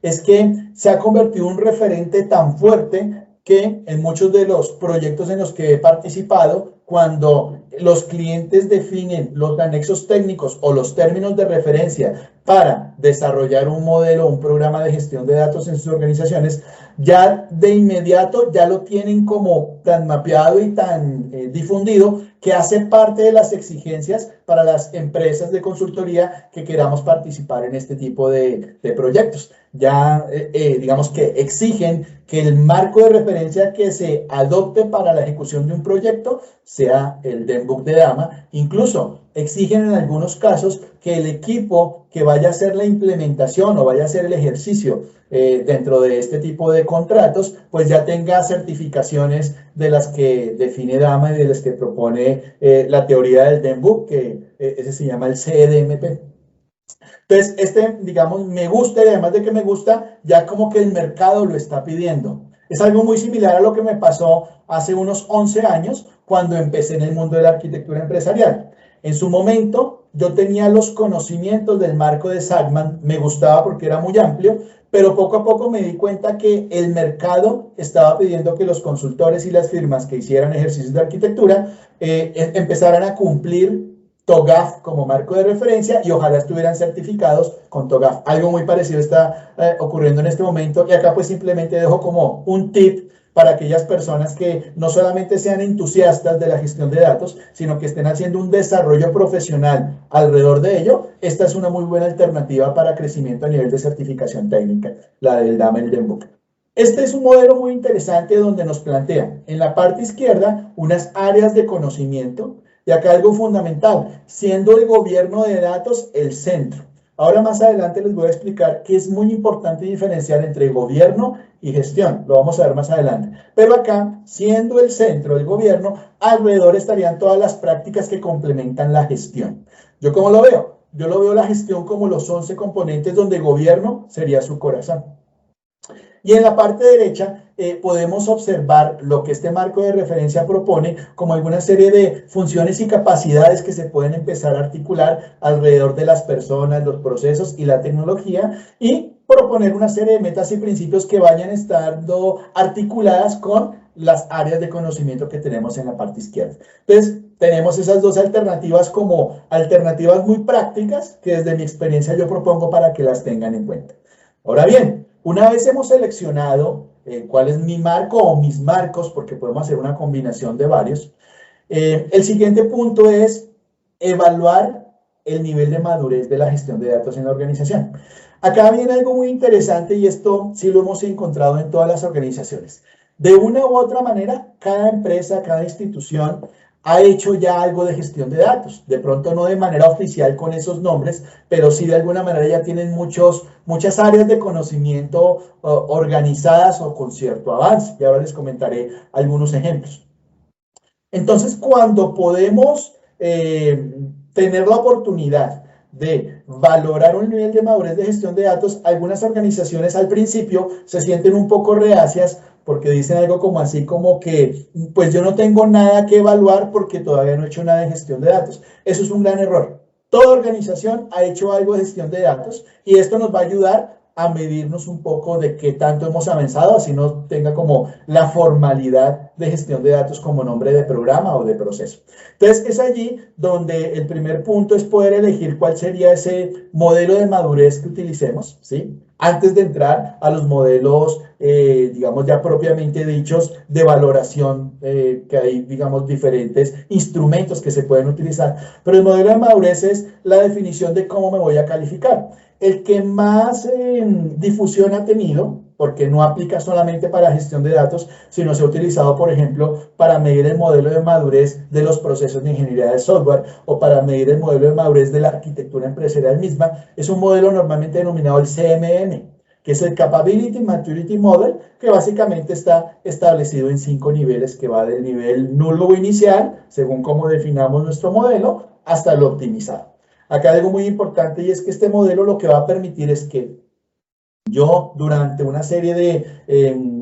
Es que se ha convertido en un referente tan fuerte que en muchos de los proyectos en los que he participado, cuando los clientes definen los anexos técnicos o los términos de referencia para desarrollar un modelo, un programa de gestión de datos en sus organizaciones, ya de inmediato ya lo tienen como tan mapeado y tan difundido que hace parte de las exigencias para las empresas de consultoría que queramos participar en este tipo de proyectos. Ya digamos que exigen que el marco de referencia que se adopte para la ejecución de un proyecto sea el DEMBUC de Dama. Incluso exigen en algunos casos que el equipo que vaya a hacer la implementación o vaya a hacer el ejercicio dentro de este tipo de contratos, pues ya tenga certificaciones de las que define Dama y de las que propone la teoría del DEMBUC, que ese se llama el CDMP. Entonces, digamos, me gusta, y además de que me gusta, ya como que el mercado lo está pidiendo. Es algo muy similar a lo que me pasó hace unos 11 años cuando empecé en el mundo de la arquitectura empresarial. En su momento, yo tenía los conocimientos del marco de Sagman, me gustaba porque era muy amplio, pero poco a poco me di cuenta que el mercado estaba pidiendo que los consultores y las firmas que hicieran ejercicios de arquitectura empezaran a cumplir TOGAF como marco de referencia y ojalá estuvieran certificados con TOGAF. Algo muy parecido está ocurriendo en este momento y acá pues simplemente dejo como un tip para aquellas personas que no solamente sean entusiastas de la gestión de datos, sino que estén haciendo un desarrollo profesional alrededor de ello. Esta es una muy buena alternativa para crecimiento a nivel de certificación técnica, la del DAMA y el DEMBUC. Este es un modelo muy interesante donde nos plantea en la parte izquierda unas áreas de conocimiento y acá algo fundamental, siendo el gobierno de datos el centro. Ahora más adelante les voy a explicar que es muy importante diferenciar entre gobierno y gestión. Lo vamos a ver más adelante. Pero acá, siendo el centro del gobierno, alrededor estarían todas las prácticas que complementan la gestión. ¿Yo cómo lo veo? Yo lo veo la gestión como los 11 componentes donde gobierno sería su corazón. Y en la parte derecha podemos observar lo que este marco de referencia propone como alguna serie de funciones y capacidades que se pueden empezar a articular alrededor de las personas, los procesos y la tecnología y proponer una serie de metas y principios que vayan estando articuladas con las áreas de conocimiento que tenemos en la parte izquierda. Entonces, tenemos esas dos alternativas como alternativas muy prácticas que desde mi experiencia yo propongo para que las tengan en cuenta. Ahora bien, una vez hemos seleccionado cuál es mi marco o mis marcos, porque podemos hacer una combinación de varios, el siguiente punto es evaluar el nivel de madurez de la gestión de datos en la organización. Acá viene algo muy interesante y esto sí lo hemos encontrado en todas las organizaciones. De una u otra manera, cada empresa, cada institución ha hecho ya algo de gestión de datos. De pronto no de manera oficial con esos nombres, pero sí de alguna manera ya tienen muchas áreas de conocimiento organizadas o con cierto avance. Y ahora les comentaré algunos ejemplos. Entonces, cuando podemos tener la oportunidad de valorar un nivel de madurez de gestión de datos, algunas organizaciones al principio se sienten un poco reacias porque dicen algo como así como que pues yo no tengo nada que evaluar porque todavía no he hecho nada de gestión de datos. Eso es un gran error. Toda organización ha hecho algo de gestión de datos y esto nos va a ayudar a medirnos un poco de qué tanto hemos avanzado, así no tenga como la formalidad de gestión de datos como nombre de programa o de proceso. Entonces es allí donde el primer punto es poder elegir cuál sería ese modelo de madurez que utilicemos, ¿sí? Antes de entrar a los modelos, digamos ya propiamente dichos, de valoración, que hay, digamos, diferentes instrumentos que se pueden utilizar. Pero el modelo de madurez es la definición de cómo me voy a calificar. El que más difusión ha tenido, porque no aplica solamente para gestión de datos, sino se ha utilizado, por ejemplo, para medir el modelo de madurez de los procesos de ingeniería de software o para medir el modelo de madurez de la arquitectura empresarial misma, es un modelo normalmente denominado el CMM. que es el Capability Maturity Model, que básicamente está establecido en 5 niveles, que va del nivel nulo o inicial, según cómo definamos nuestro modelo, hasta el optimizado. Acá hay algo muy importante, y es que este modelo lo que va a permitir es que yo, durante una serie de,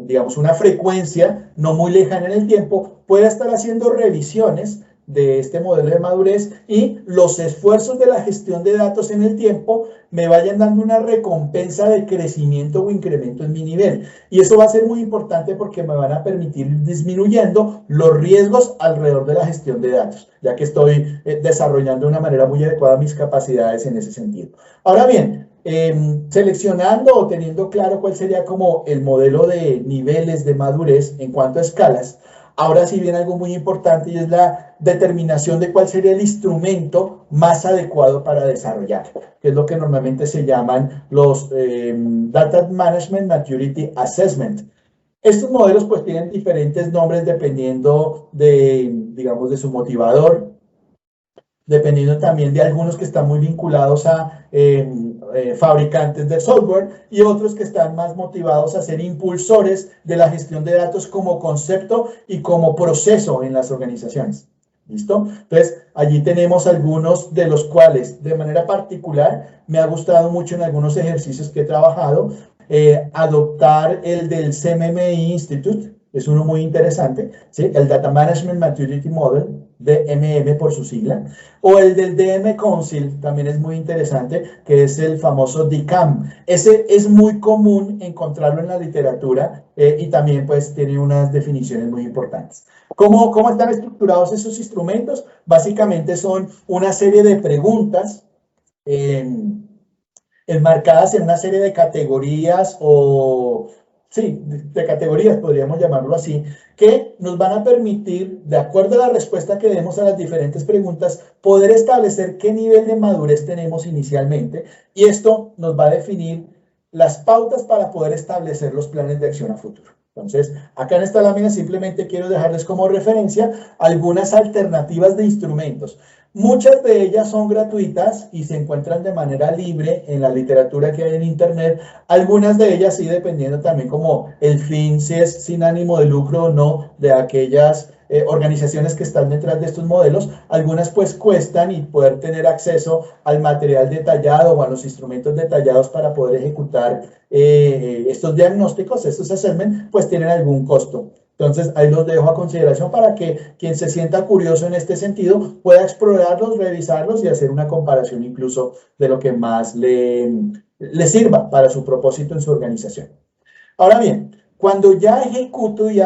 digamos, una frecuencia no muy lejana en el tiempo, pueda estar haciendo revisiones de este modelo de madurez, y los esfuerzos de la gestión de datos en el tiempo me vayan dando una recompensa de crecimiento o incremento en mi nivel. Y eso va a ser muy importante porque me van a permitir ir disminuyendo los riesgos alrededor de la gestión de datos, ya que estoy desarrollando de una manera muy adecuada mis capacidades en ese sentido. Ahora bien, seleccionando o teniendo claro cuál sería como el modelo de niveles de madurez en cuanto a escalas, ahora sí viene algo muy importante, y es la determinación de cuál sería el instrumento más adecuado para desarrollar, que es lo que normalmente se llaman los Data Management Maturity Assessment. Estos modelos pues tienen diferentes nombres dependiendo de, digamos, de su motivador, dependiendo también de algunos que están muy vinculados a fabricantes de software, y otros que están más motivados a ser impulsores de la gestión de datos como concepto y como proceso en las organizaciones. ¿Listo? Entonces, allí tenemos algunos de los cuales, de manera particular, me ha gustado mucho en algunos ejercicios que he trabajado, adoptar el del CMMI Institute, es uno muy interesante, ¿sí? El Data Management Maturity Model, DMM por su sigla, o el del DM Council, también es muy interesante, que es el famoso DCAM. Ese es muy común encontrarlo en la literatura, y también pues tiene unas definiciones muy importantes. ¿Cómo están estructurados esos instrumentos? Básicamente son una serie de preguntas enmarcadas en una serie de categorías, o sí, de categorías podríamos llamarlo así, que nos van a permitir, de acuerdo a la respuesta que demos a las diferentes preguntas, poder establecer qué nivel de madurez tenemos inicialmente, y esto nos va a definir las pautas para poder establecer los planes de acción a futuro. Entonces, acá en esta lámina simplemente quiero dejarles como referencia algunas alternativas de instrumentos. Muchas de ellas son gratuitas y se encuentran de manera libre en la literatura que hay en Internet. Algunas de ellas sí, dependiendo también como el fin, si es sin ánimo de lucro o no, de aquellas organizaciones que están detrás de estos modelos. Algunas pues cuestan, y poder tener acceso al material detallado o a los instrumentos detallados para poder ejecutar estos diagnósticos, estos assessment, pues tienen algún costo. Entonces, ahí los dejo a consideración para que quien se sienta curioso en este sentido pueda explorarlos, revisarlos y hacer una comparación incluso de lo que más le sirva para su propósito en su organización. Ahora bien, cuando ya ejecuto y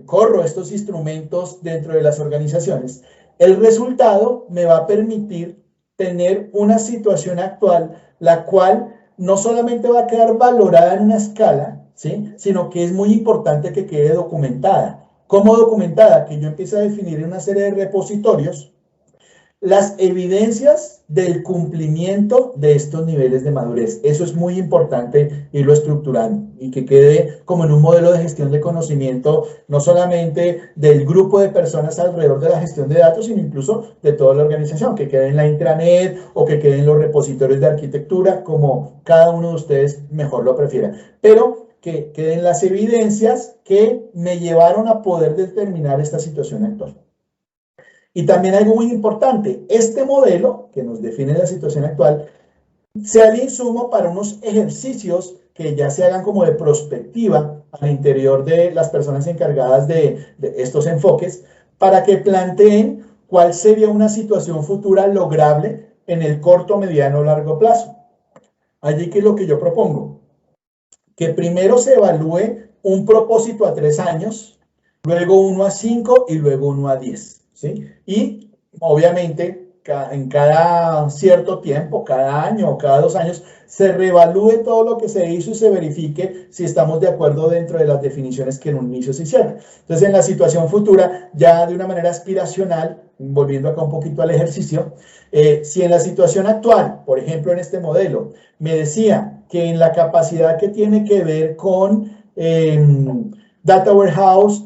corro estos instrumentos dentro de las organizaciones, el resultado me va a permitir tener una situación actual, la cual no solamente va a quedar valorada en una escala, ¿sí?, sino que es muy importante que quede documentada. ¿Cómo documentada? Que yo empiece a definir en una serie de repositorios las evidencias del cumplimiento de estos niveles de madurez. Eso es muy importante irlo estructurando, y que quede como en un modelo de gestión de conocimiento, no solamente del grupo de personas alrededor de la gestión de datos, sino incluso de toda la organización, que quede en la intranet o que quede en los repositorios de arquitectura, como cada uno de ustedes mejor lo prefiera. Pero que queden las evidencias que me llevaron a poder determinar esta situación actual. Y también algo muy importante, este modelo que nos define la situación actual sea el insumo para unos ejercicios que ya se hagan como de prospectiva al interior de las personas encargadas de estos enfoques, para que planteen cuál sería una situación futura lograble en el corto, mediano o largo plazo. Allí, ¿qué es lo que yo propongo? Que primero se evalúe un propósito a 3 años, luego uno a 5 y luego uno a 10. ¿Sí? Y obviamente en cada cierto tiempo, cada año o cada 2 años, se reevalúe todo lo que se hizo y se verifique si estamos de acuerdo dentro de las definiciones que en un inicio se hicieron. Entonces, en la situación futura, ya de una manera aspiracional, volviendo acá un poquito al ejercicio, si en la situación actual, por ejemplo en este modelo, me decía que en la capacidad que tiene que ver con Data Warehouse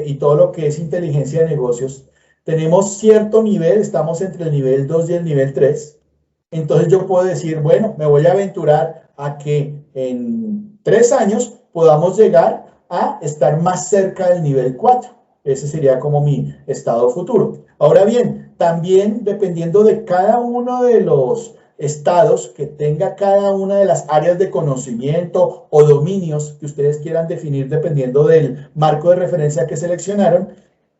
y todo lo que es inteligencia de negocios, tenemos cierto nivel, estamos entre el nivel 2 y el nivel 3, entonces yo puedo decir, bueno, me voy a aventurar a que en 3 años podamos llegar a estar más cerca del nivel 4. Ese sería como mi estado futuro. Ahora bien, también dependiendo de cada uno de los estados que tenga cada una de las áreas de conocimiento o dominios que ustedes quieran definir dependiendo del marco de referencia que seleccionaron,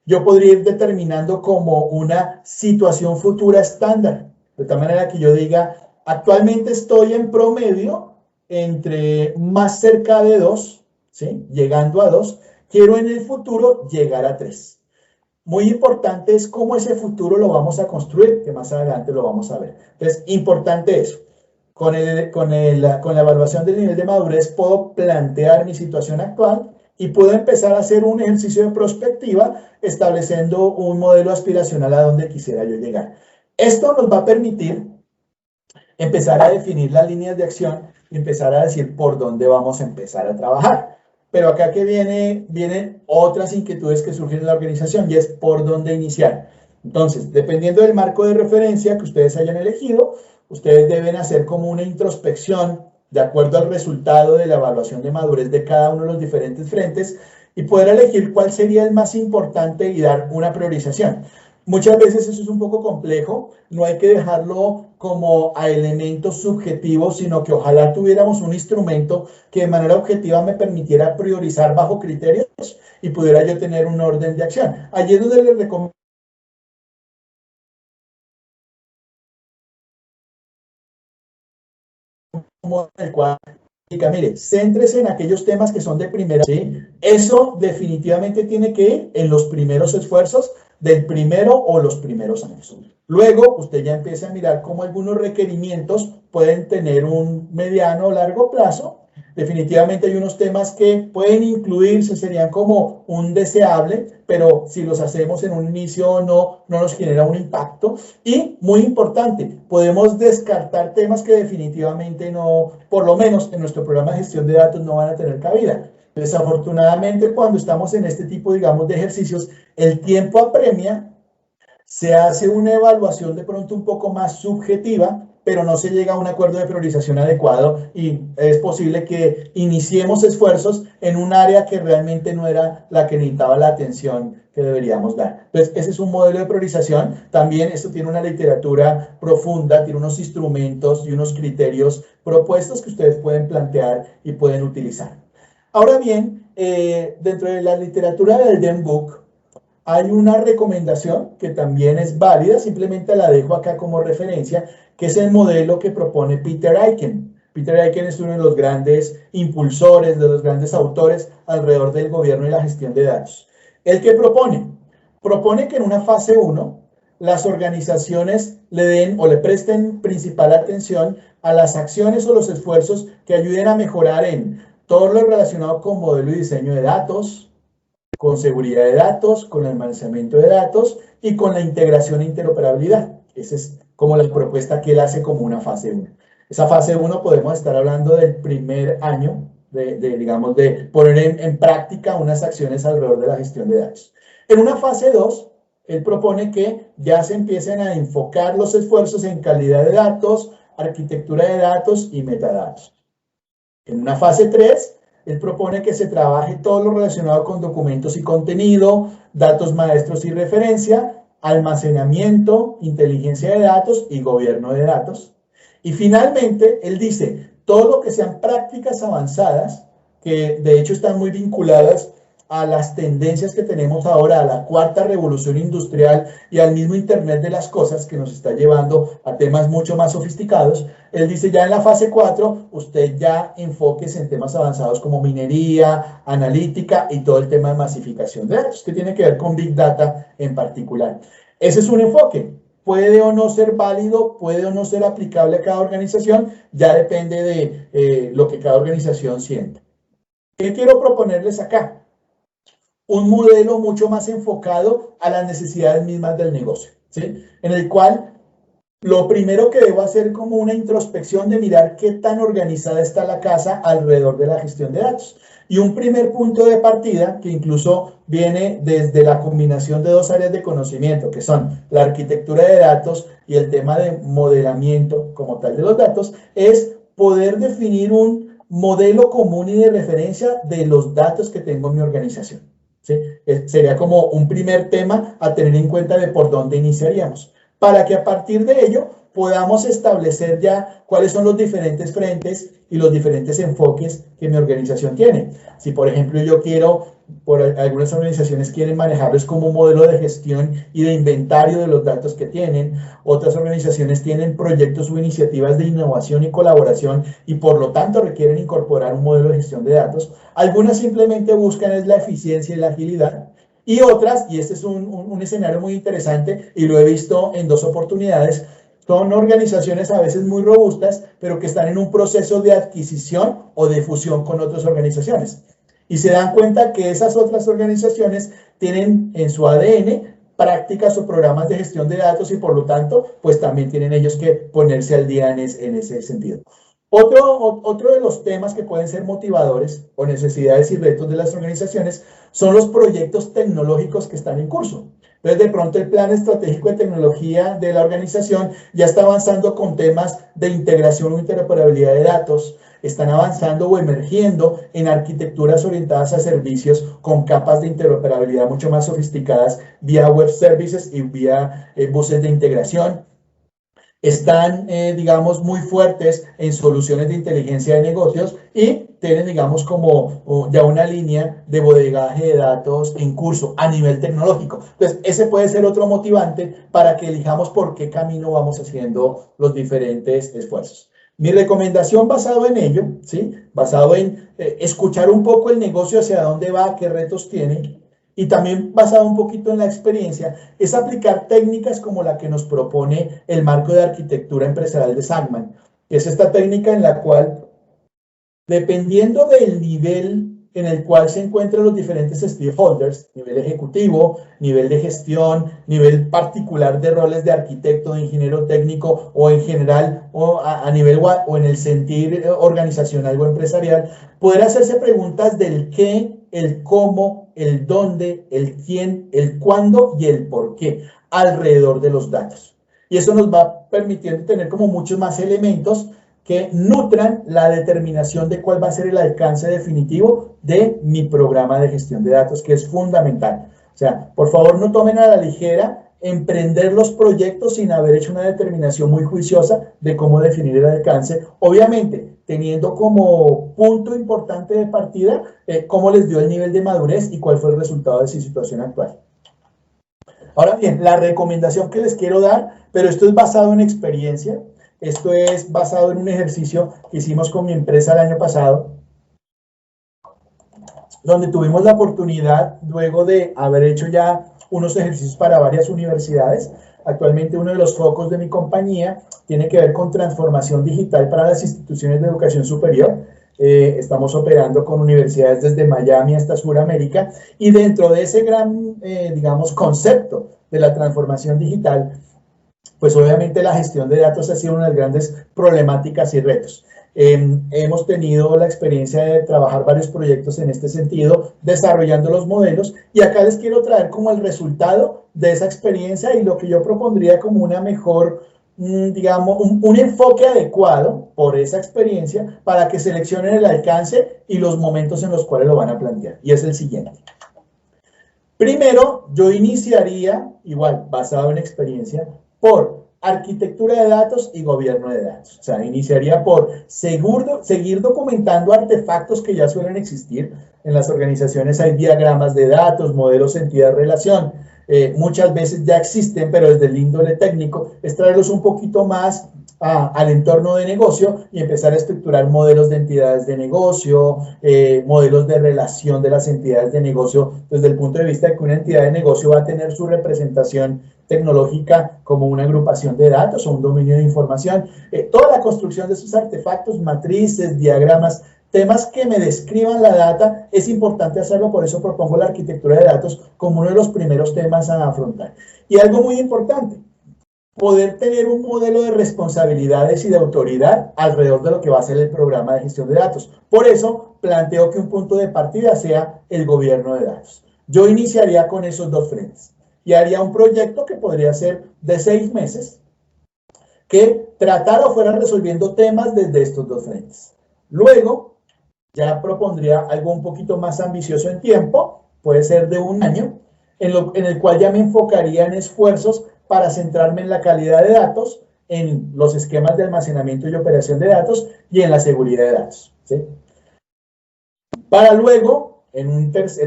yo podría ir determinando como una situación futura estándar. De tal manera que yo diga, actualmente estoy en promedio entre más cerca de 2, ¿sí? Llegando a 2, quiero en el futuro llegar a 3. Muy importante es cómo ese futuro lo vamos a construir, que más adelante lo vamos a ver. Entonces, importante eso. Con la evaluación del nivel de madurez puedo plantear mi situación actual y puedo empezar a hacer un ejercicio de prospectiva estableciendo un modelo aspiracional a donde quisiera yo llegar. Esto nos va a permitir empezar a definir las líneas de acción y empezar a decir por dónde vamos a empezar a trabajar. Pero acá que vienen otras inquietudes que surgen en la organización y es por dónde iniciar. Entonces, dependiendo del marco de referencia que ustedes hayan elegido, ustedes deben hacer como una introspección de acuerdo al resultado de la evaluación de madurez de cada uno de los diferentes frentes y poder elegir cuál sería el más importante y dar una priorización. Muchas veces eso es un poco complejo, no hay que dejarlo como a elementos subjetivos, sino que ojalá tuviéramos un instrumento que de manera objetiva me permitiera priorizar bajo criterios y pudiera yo tener un orden de acción. Allí es donde les recomiendo el cual diga, mire, céntrese en aquellos temas que son de primera, ¿sí? Eso definitivamente tiene que ir en los primeros esfuerzos del primero o los primeros años. Luego, usted ya empieza a mirar cómo algunos requerimientos pueden tener un mediano o largo plazo. Definitivamente hay unos temas que pueden incluirse, serían como un deseable, pero si los hacemos en un inicio no nos genera un impacto. Y, muy importante, podemos descartar temas que definitivamente no, por lo menos en nuestro programa de gestión de datos, no van a tener cabida. Desafortunadamente, cuando estamos en este tipo, digamos, de ejercicios, el tiempo apremia, se hace una evaluación de pronto un poco más subjetiva, pero no se llega a un acuerdo de priorización adecuado y es posible que iniciemos esfuerzos en un área que realmente no era la que necesitaba la atención que deberíamos dar. Entonces, ese es un modelo de priorización. También esto tiene una literatura profunda, tiene unos instrumentos y unos criterios propuestos que ustedes pueden plantear y pueden utilizar. Ahora bien, dentro de la literatura del DEM Book, hay una recomendación que también es válida, simplemente la dejo acá como referencia, que es el modelo que propone Peter Eichen. Peter Eichen es uno de los grandes impulsores, de los grandes autores alrededor del gobierno y la gestión de datos. ¿El que propone? Propone que en una fase 1 las organizaciones le den o le presten principal atención a las acciones o los esfuerzos que ayuden a mejorar en todo lo relacionado con modelo y diseño de datos, con seguridad de datos, con el almacenamiento de datos y con la integración e interoperabilidad. Esa es como la propuesta que él hace como una fase 1. Esa fase 1 podemos estar hablando del primer año digamos, de poner en práctica unas acciones alrededor de la gestión de datos. En una fase 2, él propone que ya se empiecen a enfocar los esfuerzos en calidad de datos, arquitectura de datos y metadatos. En una fase 3, él propone que se trabaje todo lo relacionado con documentos y contenido, datos maestros y referencia, almacenamiento, inteligencia de datos y gobierno de datos. Y finalmente, él dice, todo lo que sean prácticas avanzadas, que de hecho están muy vinculadas a las tendencias que tenemos ahora, a la cuarta revolución industrial y al mismo Internet de las cosas que nos está llevando a temas mucho más sofisticados. Él dice ya en la fase 4, usted ya enfóquese en temas avanzados como minería, analítica y todo el tema de masificación de datos, que tiene que ver con Big Data en particular. Ese es un enfoque. Puede o no ser válido, puede o no ser aplicable a cada organización, ya depende de lo que cada organización sienta. ¿Qué quiero proponerles acá? Un modelo mucho más enfocado a las necesidades mismas del negocio, ¿sí? En el cual lo primero que debo hacer como una introspección de mirar qué tan organizada está la casa alrededor de la gestión de datos. Y un primer punto de partida, que incluso viene desde la combinación de dos áreas de conocimiento, que son la arquitectura de datos y el tema de modelamiento como tal de los datos, es poder definir un modelo común y de referencia de los datos que tengo en mi organización. ¿Sí? Sería como un primer tema a tener en cuenta de por dónde iniciaríamos, para que a partir de ello podamos establecer ya cuáles son los diferentes frentes y los diferentes enfoques que mi organización tiene. Si, por ejemplo, yo quiero, algunas organizaciones quieren manejarlos como un modelo de gestión y de inventario de los datos que tienen, otras organizaciones tienen proyectos o iniciativas de innovación y colaboración y por lo tanto requieren incorporar un modelo de gestión de datos. Algunas simplemente buscan es la eficiencia y la agilidad. Y otras, y este es un escenario muy interesante y lo he visto en 2 oportunidades, son organizaciones a veces muy robustas, pero que están en un proceso de adquisición o de fusión con otras organizaciones. Y se dan cuenta que esas otras organizaciones tienen en su ADN prácticas o programas de gestión de datos y por lo tanto, pues también tienen ellos que ponerse al día en ese sentido. Otro de los temas que pueden ser motivadores o necesidades y retos de las organizaciones son los proyectos tecnológicos que están en curso. Entonces, de pronto el plan estratégico de tecnología de la organización ya está avanzando con temas de integración o interoperabilidad de datos, están avanzando o emergiendo en arquitecturas orientadas a servicios con capas de interoperabilidad mucho más sofisticadas vía web services y vía buses de integración. Están, digamos, muy fuertes en soluciones de inteligencia de negocios y tienen, digamos, como ya una línea de bodegaje de datos en curso a nivel tecnológico. Entonces, ese puede ser otro motivante para que elijamos por qué camino vamos haciendo los diferentes esfuerzos. Mi recomendación basado en ello, ¿sí? Basado en escuchar un poco el negocio hacia dónde va, qué retos tiene, y también basado un poquito en la experiencia, es aplicar técnicas como la que nos propone el marco de arquitectura empresarial de Sagman, que es esta técnica en la cual, dependiendo del nivel en el cual se encuentran los diferentes stakeholders, nivel ejecutivo, nivel de gestión, nivel particular de roles de arquitecto, de ingeniero técnico o en general o a nivel o en el sentir organizacional o empresarial, poder hacerse preguntas del qué, el cómo, el dónde, el quién, el cuándo y el por qué alrededor de los datos. Y eso nos va permitiendo tener como muchos más elementos que nutran la determinación de cuál va a ser el alcance definitivo de mi programa de gestión de datos, que es fundamental. O sea, por favor no tomen a la ligera emprender los proyectos sin haber hecho una determinación muy juiciosa de cómo definir el alcance, obviamente teniendo como punto importante de partida cómo les dio el nivel de madurez y cuál fue el resultado de su situación actual. Ahora bien, la recomendación que les quiero dar, pero esto es basado en experiencia, esto es basado en un ejercicio que hicimos con mi empresa el año pasado, donde tuvimos la oportunidad, luego de haber hecho ya unos ejercicios para varias universidades. Actualmente uno de los focos de mi compañía tiene que ver con transformación digital para las instituciones de educación superior. Estamos operando con universidades desde Miami hasta Sudamérica y dentro de ese gran, digamos, concepto de la transformación digital, pues obviamente la gestión de datos ha sido una de las grandes problemáticas y retos. Hemos tenido la experiencia de trabajar varios proyectos en este sentido, desarrollando los modelos, y acá les quiero traer como el resultado de esa experiencia y lo que yo propondría como una mejor, digamos, un enfoque adecuado por esa experiencia para que seleccionen el alcance y los momentos en los cuales lo van a plantear. Y es el siguiente. Primero, yo iniciaría, igual, basado en experiencia, por arquitectura de datos y gobierno de datos. O sea, iniciaría por seguir documentando artefactos que ya suelen existir. En las organizaciones hay diagramas de datos, modelos entidad-relación. Muchas veces ya existen, pero desde el índole técnico, es traerlos un poquito más al entorno de negocio y empezar a estructurar modelos de entidades de negocio, modelos de relación de las entidades de negocio desde el punto de vista de que una entidad de negocio va a tener su representación tecnológica como una agrupación de datos o un dominio de información. Toda la construcción de esos artefactos, matrices, diagramas, temas que me describan la data, es importante hacerlo, por eso propongo la arquitectura de datos como uno de los primeros temas a afrontar. Y algo muy importante, poder tener un modelo de responsabilidades y de autoridad alrededor de lo que va a ser el programa de gestión de datos. Por eso planteo que un punto de partida sea el gobierno de datos. Yo iniciaría con esos dos frentes y haría un proyecto que podría ser de 6 meses que tratara o fuera resolviendo temas desde estos dos frentes. Luego Ya propondría algo un poquito más ambicioso en tiempo, puede ser de 1 año, en el cual ya me enfocaría en esfuerzos para centrarme en la calidad de datos, en los esquemas de almacenamiento y operación de datos y en la seguridad de datos, ¿sí? Para luego, en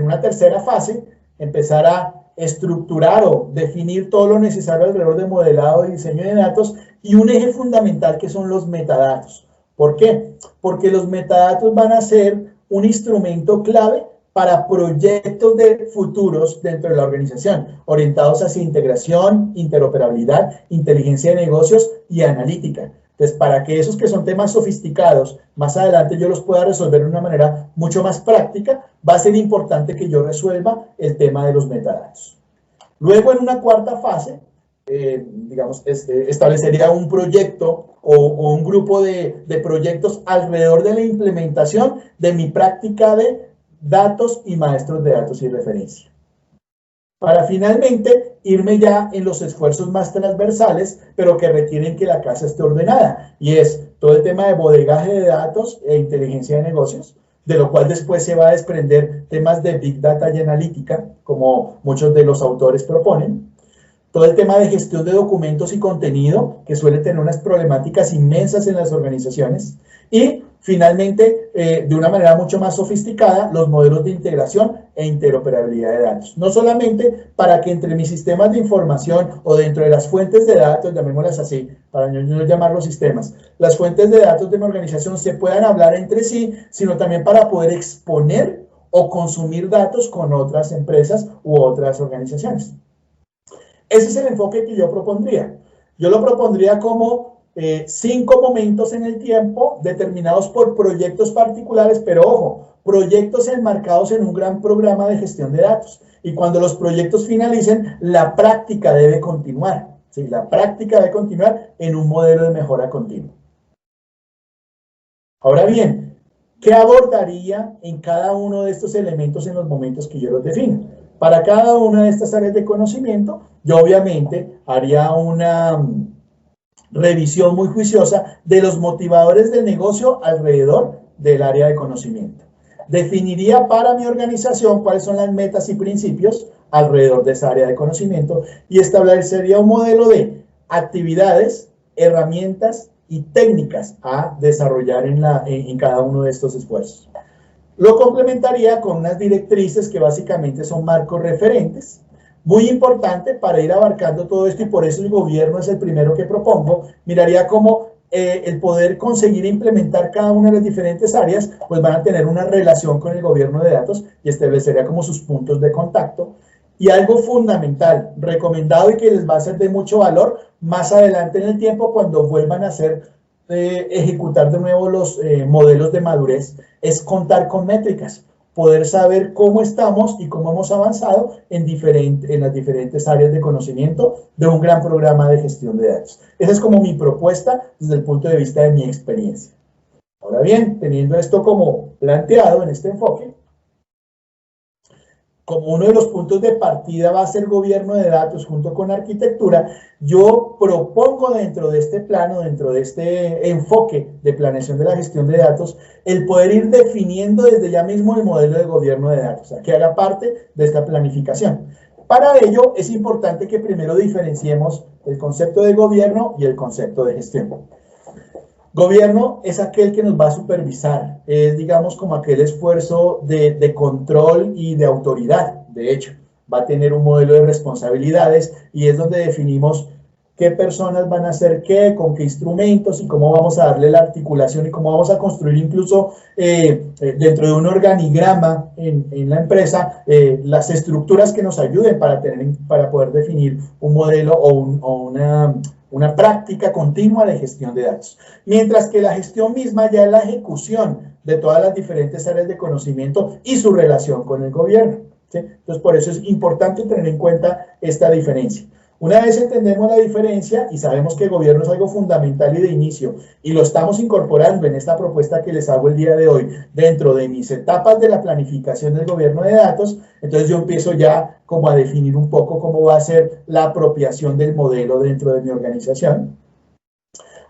una tercera fase, empezar a estructurar o definir todo lo necesario alrededor de modelado y diseño de datos y un eje fundamental que son los metadatos. ¿Por qué? Porque los metadatos van a ser un instrumento clave para proyectos de futuros dentro de la organización, orientados hacia integración, interoperabilidad, inteligencia de negocios y analítica. Entonces, para que esos que son temas sofisticados, más adelante yo los pueda resolver de una manera mucho más práctica, va a ser importante que yo resuelva el tema de los metadatos. Luego, en una cuarta fase, digamos, establecería un proyecto o un grupo de proyectos alrededor de la implementación de mi práctica de datos y maestros de datos y referencia. Para finalmente irme ya en los esfuerzos más transversales, pero que requieren que la casa esté ordenada, y es todo el tema de bodegaje de datos e inteligencia de negocios, de lo cual después se va a desprender temas de Big Data y analítica, como muchos de los autores proponen. Todo el tema de gestión de documentos y contenido, que suele tener unas problemáticas inmensas en las organizaciones. Y finalmente, de una manera mucho más sofisticada, los modelos de integración e interoperabilidad de datos. No solamente para que entre mis sistemas de información o dentro de las fuentes de datos, llamémoslas así, para no llamarlos sistemas, las fuentes de datos de mi organización se puedan hablar entre sí, sino también para poder exponer o consumir datos con otras empresas u otras organizaciones. Ese es el enfoque que yo propondría. Yo lo propondría como 5 momentos en el tiempo determinados por proyectos particulares, pero ojo, proyectos enmarcados en un gran programa de gestión de datos. Y cuando los proyectos finalicen, la práctica debe continuar. ¿Sí? La práctica debe continuar en un modelo de mejora continua. Ahora bien, ¿qué abordaría en cada uno de estos elementos en los momentos que yo los defino? Para cada una de estas áreas de conocimiento, yo obviamente haría una revisión muy juiciosa de los motivadores del negocio alrededor del área de conocimiento. Definiría para mi organización cuáles son las metas y principios alrededor de esa área de conocimiento y establecería un modelo de actividades, herramientas y técnicas a desarrollar en cada uno de estos esfuerzos. Lo complementaría con unas directrices que básicamente son marcos referentes, muy importante para ir abarcando todo esto, y por eso el gobierno es el primero que propongo. Miraría cómo el poder conseguir implementar cada una de las diferentes áreas, pues van a tener una relación con el gobierno de datos y establecería como sus puntos de contacto. Y algo fundamental, recomendado y que les va a ser de mucho valor más adelante en el tiempo cuando vuelvan a ejecutar de nuevo los modelos de madurez, es contar con métricas, poder saber cómo estamos y cómo hemos avanzado en las diferentes áreas de conocimiento de un gran programa de gestión de datos. Esa es como mi propuesta desde el punto de vista de mi experiencia. Ahora bien, teniendo esto como planteado en este enfoque, como uno de los puntos de partida va a ser gobierno de datos junto con arquitectura, yo propongo dentro de este plano, dentro de este enfoque de planeación de la gestión de datos, el poder ir definiendo desde ya mismo el modelo de gobierno de datos, o sea, que haga parte de esta planificación. Para ello es importante que primero diferenciemos el concepto de gobierno y el concepto de gestión. Gobierno es aquel que nos va a supervisar, es digamos como aquel esfuerzo de control y de autoridad. De hecho, va a tener un modelo de responsabilidades y es donde definimos qué personas van a hacer qué, con qué instrumentos y cómo vamos a darle la articulación y cómo vamos a construir incluso dentro de un organigrama en la empresa las estructuras que nos ayuden para poder definir un modelo o una práctica continua de gestión de datos. Mientras que la gestión misma ya es la ejecución de todas las diferentes áreas de conocimiento y su relación con el gobierno, ¿sí? Entonces, por eso es importante tener en cuenta esta diferencia. Una vez entendemos la diferencia y sabemos que el gobierno es algo fundamental y de inicio, y lo estamos incorporando en esta propuesta que les hago el día de hoy dentro de mis etapas de la planificación del gobierno de datos, entonces yo empiezo ya como a definir un poco cómo va a ser la apropiación del modelo dentro de mi organización.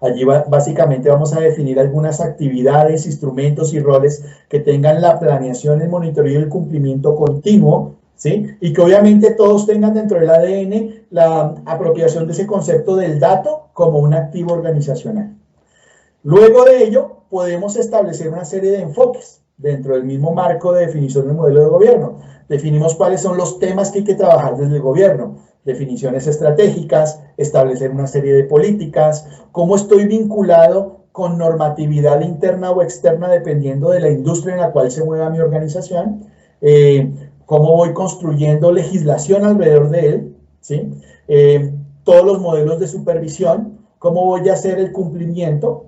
Allí básicamente vamos a definir algunas actividades, instrumentos y roles que tengan la planeación, el monitoreo y el cumplimiento continuo, ¿sí? Y que obviamente todos tengan dentro del ADN la apropiación de ese concepto del dato como un activo organizacional. Luego de ello, podemos establecer una serie de enfoques dentro del mismo marco de definición del modelo de gobierno. Definimos cuáles son los temas que hay que trabajar desde el gobierno, definiciones estratégicas, establecer una serie de políticas, cómo estoy vinculado con normatividad interna o externa dependiendo de la industria en la cual se mueva mi organización, cómo voy construyendo legislación alrededor de él, ¿sí? Todos los modelos de supervisión, cómo voy a hacer el cumplimiento,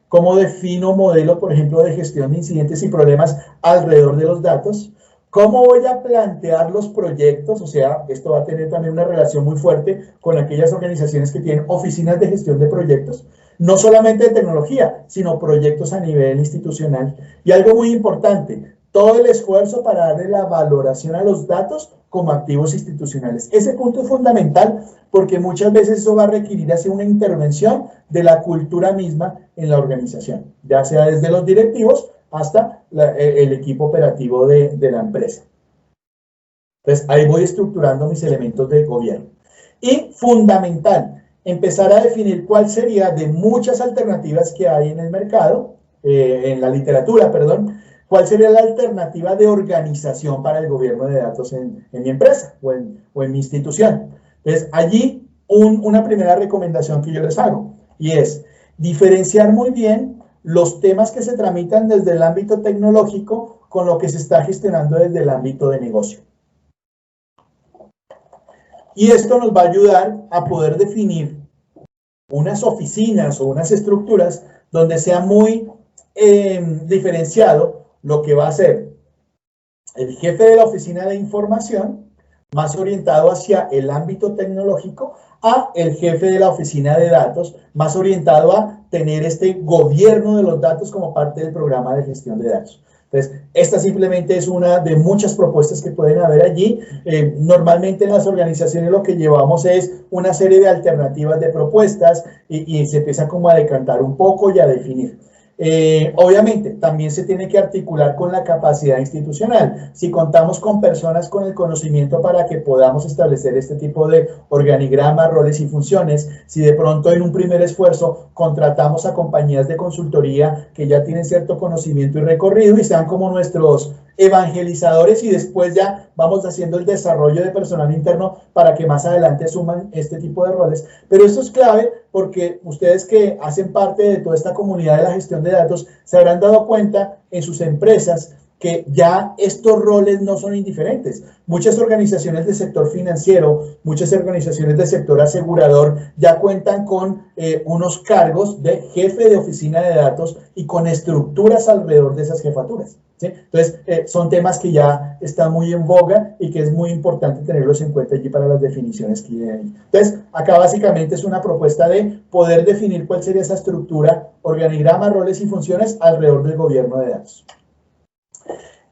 cómo defino modelo, por ejemplo, de gestión de incidentes y problemas alrededor de los datos, cómo voy a plantear los proyectos, o sea, esto va a tener también una relación muy fuerte con aquellas organizaciones que tienen oficinas de gestión de proyectos, no solamente de tecnología, sino proyectos a nivel institucional. Y algo muy importante, todo el esfuerzo para darle la valoración a los datos como activos institucionales. Ese punto es fundamental porque muchas veces eso va a requerir hacer una intervención de la cultura misma en la organización, ya sea desde los directivos hasta el equipo operativo de la empresa. Entonces, ahí voy estructurando mis elementos de gobierno. Y fundamental, empezar a definir cuál sería de muchas alternativas que hay en el mercado, en la literatura, perdón, cuál sería la alternativa de organización para el gobierno de datos en mi empresa o en mi institución. Entonces, allí una primera recomendación que yo les hago, y es diferenciar muy bien los temas que se tramitan desde el ámbito tecnológico con lo que se está gestionando desde el ámbito de negocio. Y esto nos va a ayudar a poder definir unas oficinas o unas estructuras donde sea muy diferenciado lo que va a ser el jefe de la oficina de información, más orientado hacia el ámbito tecnológico, a el jefe de la oficina de datos, más orientado a tener este gobierno de los datos como parte del programa de gestión de datos. Entonces, esta simplemente es una de muchas propuestas que pueden haber allí. Normalmente en las organizaciones lo que llevamos es una serie de alternativas de propuestas y se empieza como a decantar un poco y a definir. Obviamente, también se tiene que articular con la capacidad institucional. Si contamos con personas con el conocimiento para que podamos establecer este tipo de organigrama, roles y funciones, si de pronto en un primer esfuerzo contratamos a compañías de consultoría que ya tienen cierto conocimiento y recorrido y sean como nuestros evangelizadores y después ya vamos haciendo el desarrollo de personal interno para que más adelante suman este tipo de roles. Pero esto es clave porque ustedes que hacen parte de toda esta comunidad de la gestión de datos se habrán dado cuenta en sus empresas que ya estos roles no son indiferentes. Muchas organizaciones del sector financiero, muchas organizaciones del sector asegurador ya cuentan con unos cargos de jefe de oficina de datos y con estructuras alrededor de esas jefaturas, ¿sí? Entonces, son temas que ya están muy en boga y que es muy importante tenerlos en cuenta allí para las definiciones que vienen ahí. Entonces, acá básicamente es una propuesta de poder definir cuál sería esa estructura, organigrama, roles y funciones alrededor del gobierno de datos.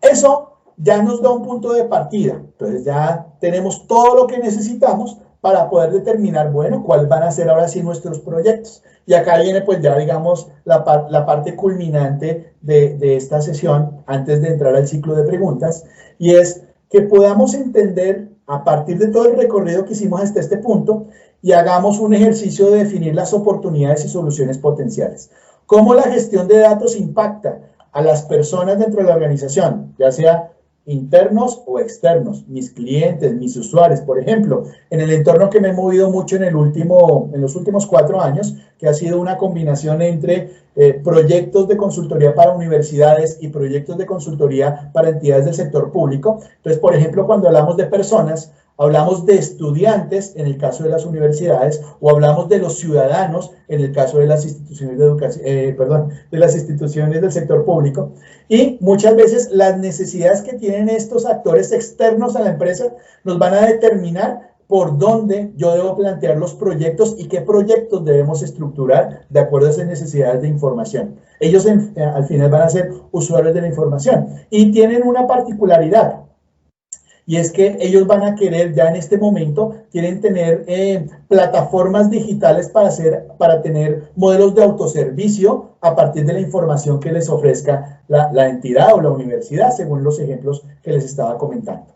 Eso ya nos da un punto de partida. Entonces ya tenemos todo lo que necesitamos para poder determinar, bueno, cuáles van a ser ahora sí nuestros proyectos. Y acá viene pues ya digamos la parte culminante de esta sesión antes de entrar al ciclo de preguntas, y es que podamos entender a partir de todo el recorrido que hicimos hasta este punto y hagamos un ejercicio de definir las oportunidades y soluciones potenciales. ¿Cómo la gestión de datos impacta a las personas dentro de la organización, ya sea internos o externos, mis clientes, mis usuarios? Por ejemplo, en el entorno que me he movido mucho en los últimos 4 años, que ha sido una combinación entre proyectos de consultoría para universidades y proyectos de consultoría para entidades del sector público. Entonces, por ejemplo, cuando hablamos de personas, hablamos de estudiantes en el caso de las universidades o hablamos de los ciudadanos en el caso de las instituciones de educación, de las instituciones del sector público. Y muchas veces las necesidades que tienen estos actores externos a la empresa nos van a determinar por dónde yo debo plantear los proyectos y qué proyectos debemos estructurar de acuerdo a esas necesidades de información. Ellos al final van a ser usuarios de la información y tienen una particularidad. y es que ellos van a querer, ya en este momento, quieren tener plataformas digitales para tener modelos de autoservicio a partir de la información que les ofrezca la entidad o la universidad, según los ejemplos que les estaba comentando.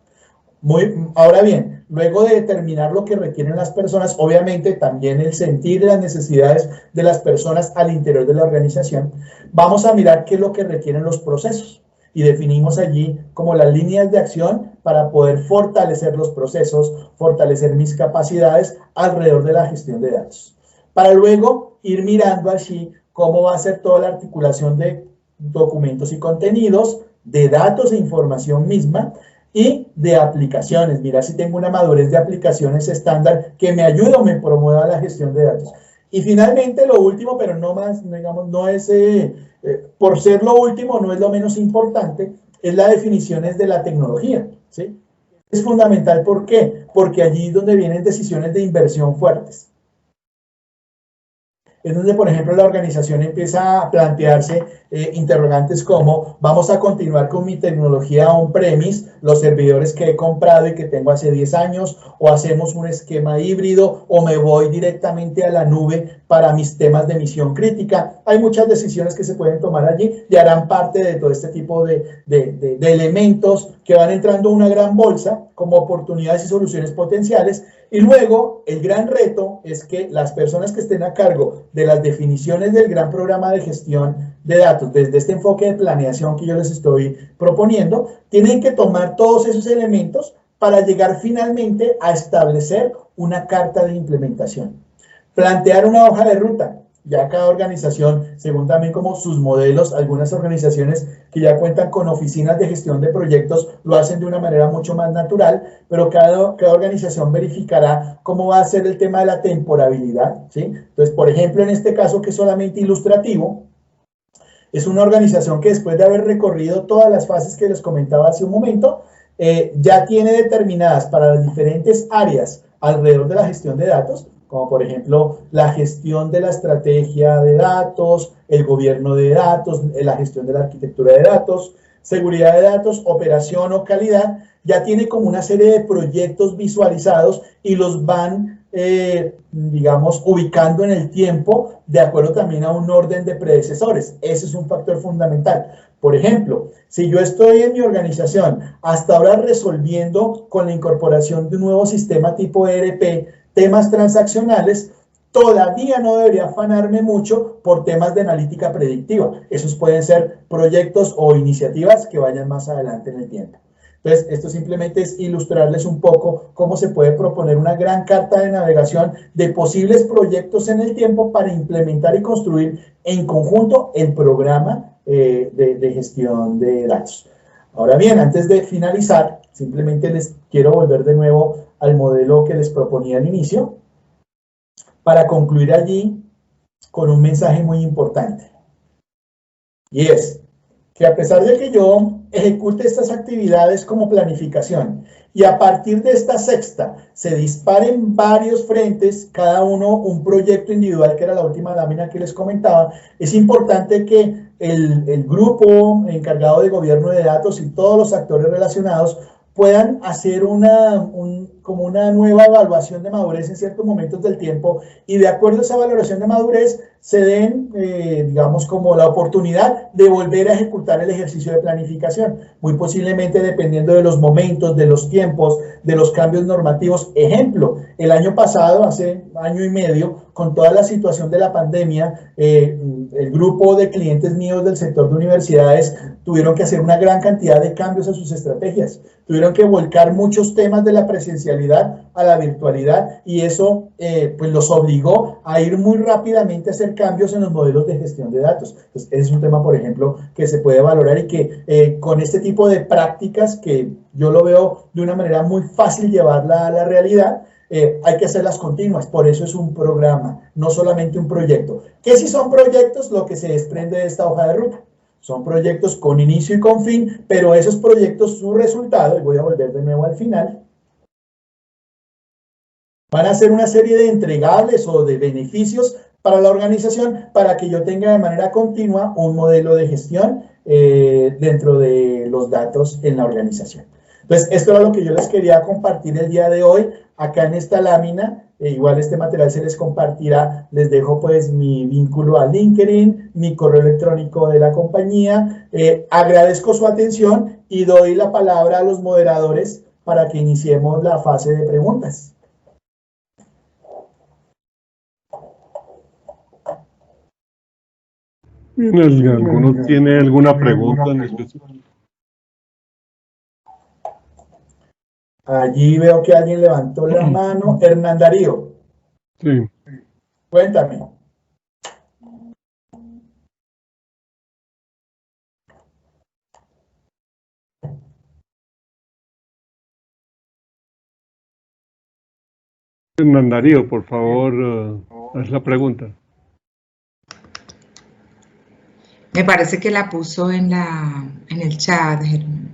Ahora bien, luego de determinar lo que requieren las personas, obviamente también el sentir las necesidades de las personas al interior de la organización, vamos a mirar qué es lo que requieren los procesos y definimos allí como las líneas de acción para poder fortalecer los procesos, fortalecer mis capacidades alrededor de la gestión de datos. Para luego ir mirando allí cómo va a ser toda la articulación de documentos y contenidos, de datos e información misma, y de aplicaciones. Mira si tengo una madurez de aplicaciones estándar que me ayude o me promueva la gestión de datos. Y finalmente, lo último, pero no más, digamos, no es, por ser lo último, no es lo menos importante, es la definiciones de la tecnología, ¿sí? Es fundamental, ¿por qué? Porque allí es donde vienen decisiones de inversión fuertes. Es donde, por ejemplo, la organización empieza a plantearse interrogantes como, ¿vamos a continuar con mi tecnología on-premise, los servidores que he comprado y que tengo hace 10 años, o hacemos un esquema híbrido, o me voy directamente a la nube para mis temas de misión crítica? Hay muchas decisiones que se pueden tomar allí y harán parte de todo este tipo de elementos que van entrando a una gran bolsa como oportunidades y soluciones potenciales. Y luego, el gran reto es que las personas que estén a cargo de las definiciones del gran programa de gestión de datos, desde este enfoque de planeación que yo les estoy proponiendo, tienen que tomar todos esos elementos para llegar finalmente a establecer una carta de implementación. Plantear una hoja de ruta. Ya cada organización, según también como sus modelos, algunas organizaciones que ya cuentan con oficinas de gestión de proyectos lo hacen de una manera mucho más natural, pero cada organización verificará cómo va a ser el tema de la temporalidad, ¿sí? Entonces, por ejemplo, en este caso que es solamente ilustrativo, es una organización que después de haber recorrido todas las fases que les comentaba hace un momento, ya tiene determinadas para las diferentes áreas alrededor de la gestión de datos, como por ejemplo la gestión de la estrategia de datos, el gobierno de datos, la gestión de la arquitectura de datos, seguridad de datos, operación o calidad, ya tiene como una serie de proyectos visualizados y los van, digamos, ubicando en el tiempo de acuerdo también a un orden de predecesores. Ese es un factor fundamental. Por ejemplo, si yo estoy en mi organización hasta ahora resolviendo con la incorporación de un nuevo sistema tipo ERP, temas transaccionales, todavía no debería afanarme mucho por temas de analítica predictiva. Esos pueden ser proyectos o iniciativas que vayan más adelante en el tiempo. Entonces, esto simplemente es ilustrarles un poco cómo se puede proponer una gran carta de navegación de posibles proyectos en el tiempo para implementar y construir en conjunto el programa de gestión de datos. Ahora bien, antes de finalizar, simplemente les quiero volver de nuevo al modelo que les proponía al inicio, para concluir allí con un mensaje muy importante. Y es que a pesar de que yo ejecute estas actividades como planificación y a partir de esta sexta se disparen varios frentes, cada uno un proyecto individual, que era la última lámina que les comentaba, es importante que el grupo encargado de gobierno de datos y todos los actores relacionados puedan hacer como una nueva evaluación de madurez en ciertos momentos del tiempo y de acuerdo a esa valoración de madurez se den, digamos, como la oportunidad de volver a ejecutar el ejercicio de planificación, muy posiblemente dependiendo de los momentos, de los tiempos, de los cambios normativos. Ejemplo, el año pasado, hace año y medio, con toda la situación de la pandemia, el grupo de clientes míos del sector de universidades tuvieron que hacer una gran cantidad de cambios a sus estrategias, tuvieron que volcar muchos temas de la presencialidad a la virtualidad y eso pues los obligó a ir muy rápidamente a hacer cambios en los modelos de gestión de datos. Entonces, ese es un tema, por ejemplo, que se puede valorar y que con este tipo de prácticas que yo lo veo de una manera muy fácil llevarla a la realidad, hay que hacerlas continuas, por eso es un programa, no solamente un proyecto. ¿Qué si son proyectos? Lo que se desprende de esta hoja de ruta. Son proyectos con inicio y con fin, pero esos proyectos, su resultado, y voy a volver de nuevo al final, van a ser una serie de entregables o de beneficios para la organización para que yo tenga de manera continua un modelo de gestión dentro de los datos en la organización. Entonces, esto era lo que yo les quería compartir el día de hoy, acá en esta lámina. Igual este material se les compartirá, les dejo pues mi vínculo a LinkedIn, mi correo electrónico de la compañía. Agradezco su atención y doy la palabra a los moderadores para que iniciemos la fase de preguntas. Bien, ¿alguno tiene alguna pregunta en específico? Allí veo que alguien levantó la mano. Hernán Darío. Sí. Cuéntame. Hernán Darío, por favor, haz la pregunta. Me parece que la puso en el chat, Germán.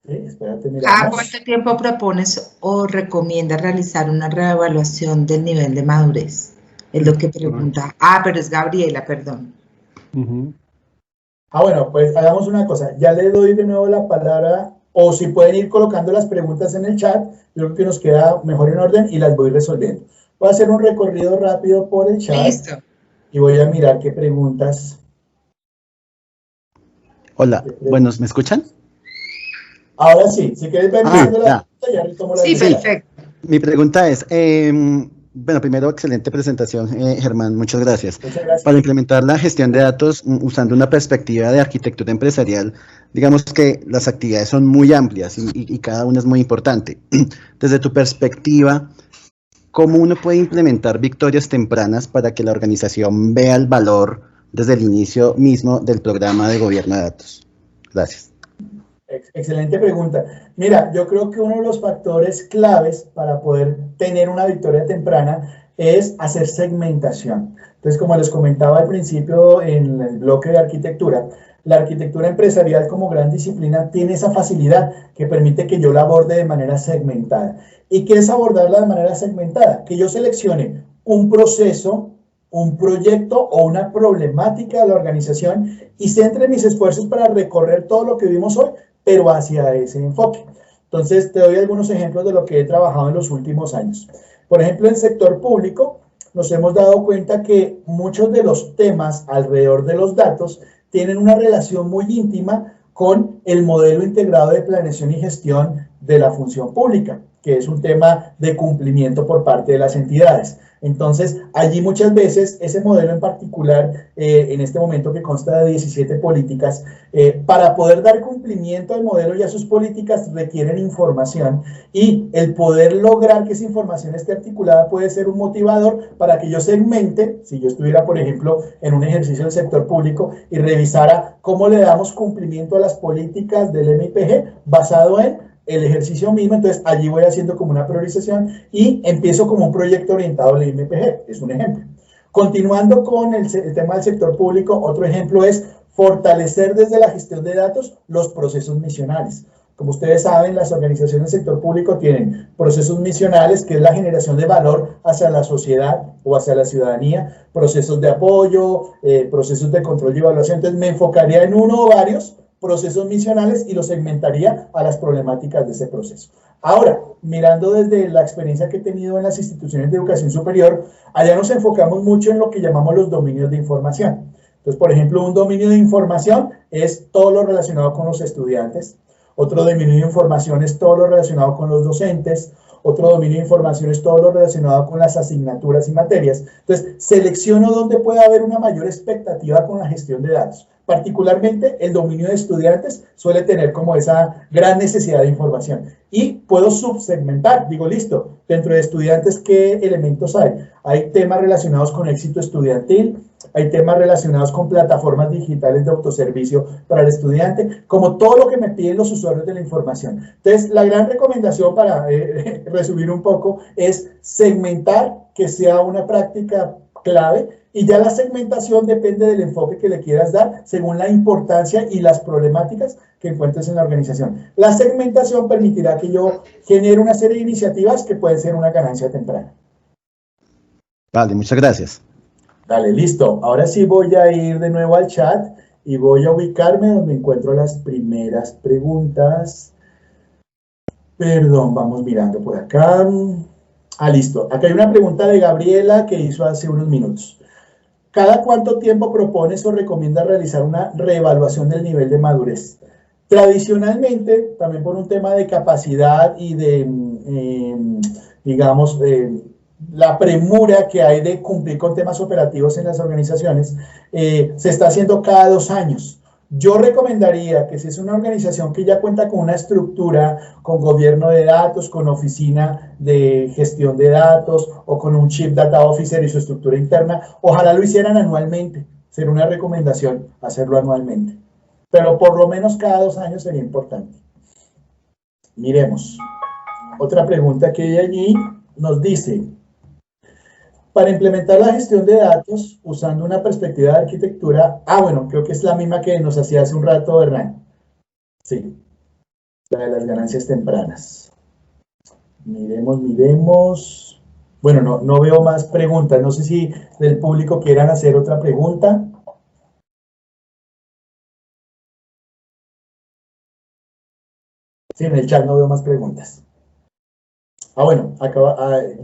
Sí, espérate, ¿Cada cuánto tiempo propones o recomiendas realizar una reevaluación del nivel de madurez? Es lo que pregunta. Ah, pero es Gabriela, perdón. Bueno, pues hagamos una cosa. Ya le doy de nuevo la palabra, o si pueden ir colocando las preguntas en el chat, yo creo que nos queda mejor en orden y las voy resolviendo. Voy a hacer un recorrido rápido por el chat. Listo. Y voy a mirar qué preguntas. Hola, buenos, ¿me escuchan? Ahora sí, si quieres ver la pregunta, ya retomo la Sí, perfecto. Mi pregunta es, bueno, primero, excelente presentación, Germán, muchas gracias. Muchas gracias. Para implementar la gestión de datos usando una perspectiva de arquitectura empresarial, digamos que las actividades son muy amplias y cada una es muy importante. Desde tu perspectiva, ¿cómo uno puede implementar victorias tempranas para que la organización vea el valor desde el inicio mismo del programa de gobierno de datos? Gracias. Excelente pregunta. Mira, yo creo que uno de los factores claves para poder tener una victoria temprana es hacer segmentación. Entonces, como les comentaba al principio en el bloque de arquitectura, la arquitectura empresarial como gran disciplina tiene esa facilidad que permite que yo la aborde de manera segmentada. ¿Y qué es abordarla de manera segmentada? Que yo seleccione un proceso, un proyecto o una problemática de la organización y centre mis esfuerzos para recorrer todo lo que vimos hoy, pero hacia ese enfoque. Entonces, te doy algunos ejemplos de lo que he trabajado en los últimos años. Por ejemplo, en el sector público, nos hemos dado cuenta que muchos de los temas alrededor de los datos tienen una relación muy íntima con el modelo integrado de planeación y gestión de la función pública, que es un tema de cumplimiento por parte de las entidades. Entonces, allí muchas veces ese modelo en particular, en este momento que consta de 17 políticas, para poder dar cumplimiento al modelo y a sus políticas requieren información y el poder lograr que esa información esté articulada puede ser un motivador para que yo segmente, si yo estuviera, por ejemplo, en un ejercicio del sector público y revisara cómo le damos cumplimiento a las políticas del MIPG basado en el ejercicio mismo, entonces allí voy haciendo como una priorización y empiezo como un proyecto orientado al MPG, es un ejemplo. Continuando con el tema del sector público, otro ejemplo es fortalecer desde la gestión de datos los procesos misionales. Como ustedes saben, las organizaciones del sector público tienen procesos misionales, que es la generación de valor hacia la sociedad o hacia la ciudadanía, procesos de apoyo, procesos de control y evaluación. Entonces me enfocaría en uno o varios procesos misionales y los segmentaría a las problemáticas de ese proceso. Ahora, mirando desde la experiencia que he tenido en las instituciones de educación superior, allá nos enfocamos mucho en lo que llamamos los dominios de información. Entonces, por ejemplo, un dominio de información es todo lo relacionado con los estudiantes, otro dominio de información es todo lo relacionado con los docentes, otro dominio de información es todo lo relacionado con las asignaturas y materias. Entonces, selecciono dónde puede haber una mayor expectativa con la gestión de datos. Particularmente, el dominio de estudiantes suele tener como esa gran necesidad de información. Y puedo subsegmentar, digo, listo, dentro de estudiantes, ¿qué elementos hay? Hay temas relacionados con éxito estudiantil, hay temas relacionados con plataformas digitales de autoservicio para el estudiante, como todo lo que me piden los usuarios de la información. Entonces, la gran recomendación para resumir un poco es segmentar, que sea una práctica clave, y ya la segmentación depende del enfoque que le quieras dar según la importancia y las problemáticas que encuentres en la organización. La segmentación permitirá que yo genere una serie de iniciativas que pueden ser una ganancia temprana. Vale, muchas gracias. Dale, listo. Ahora sí voy a ir de nuevo al chat y voy a ubicarme donde encuentro las primeras preguntas. Perdón, vamos mirando por acá. Ah, listo. Acá hay una pregunta de Gabriela que hizo hace unos minutos. ¿Cada cuánto tiempo propones o recomiendas realizar una reevaluación del nivel de madurez? Tradicionalmente, también por un tema de capacidad y de, digamos, la premura que hay de cumplir con temas operativos en las organizaciones, se está haciendo cada 2 años. Yo recomendaría que si es una organización que ya cuenta con una estructura, con gobierno de datos, con oficina de gestión de datos o con un Chief Data Officer y su estructura interna, ojalá lo hicieran anualmente. Sería una recomendación hacerlo anualmente. Pero por lo menos cada 2 años sería importante. Miremos. Otra pregunta que hay allí nos dice, para implementar la gestión de datos usando una perspectiva de arquitectura, bueno, creo que es la misma que nos hacía hace un rato Hernán. Sí, la de las ganancias tempranas. Miremos. Bueno, no veo más preguntas. No sé si del público quieran hacer otra pregunta. Sí, en el chat no veo más preguntas. Bueno,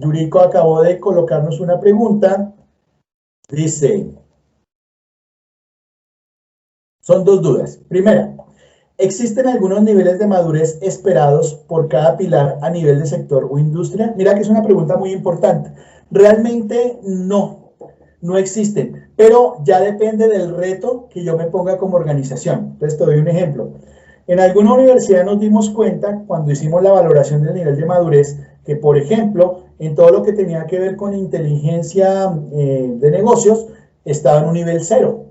Yuriko acabó de colocarnos una pregunta. Dice, son 2 dudas. Primera, ¿existen algunos niveles de madurez esperados por cada pilar a nivel de sector o industria? Mira que es una pregunta muy importante. Realmente no existen, pero ya depende del reto que yo me ponga como organización. Entonces te doy un ejemplo. En alguna universidad nos dimos cuenta, cuando hicimos la valoración del nivel de madurez, que, por ejemplo, en todo lo que tenía que ver con inteligencia de negocios, estaba en un nivel 0.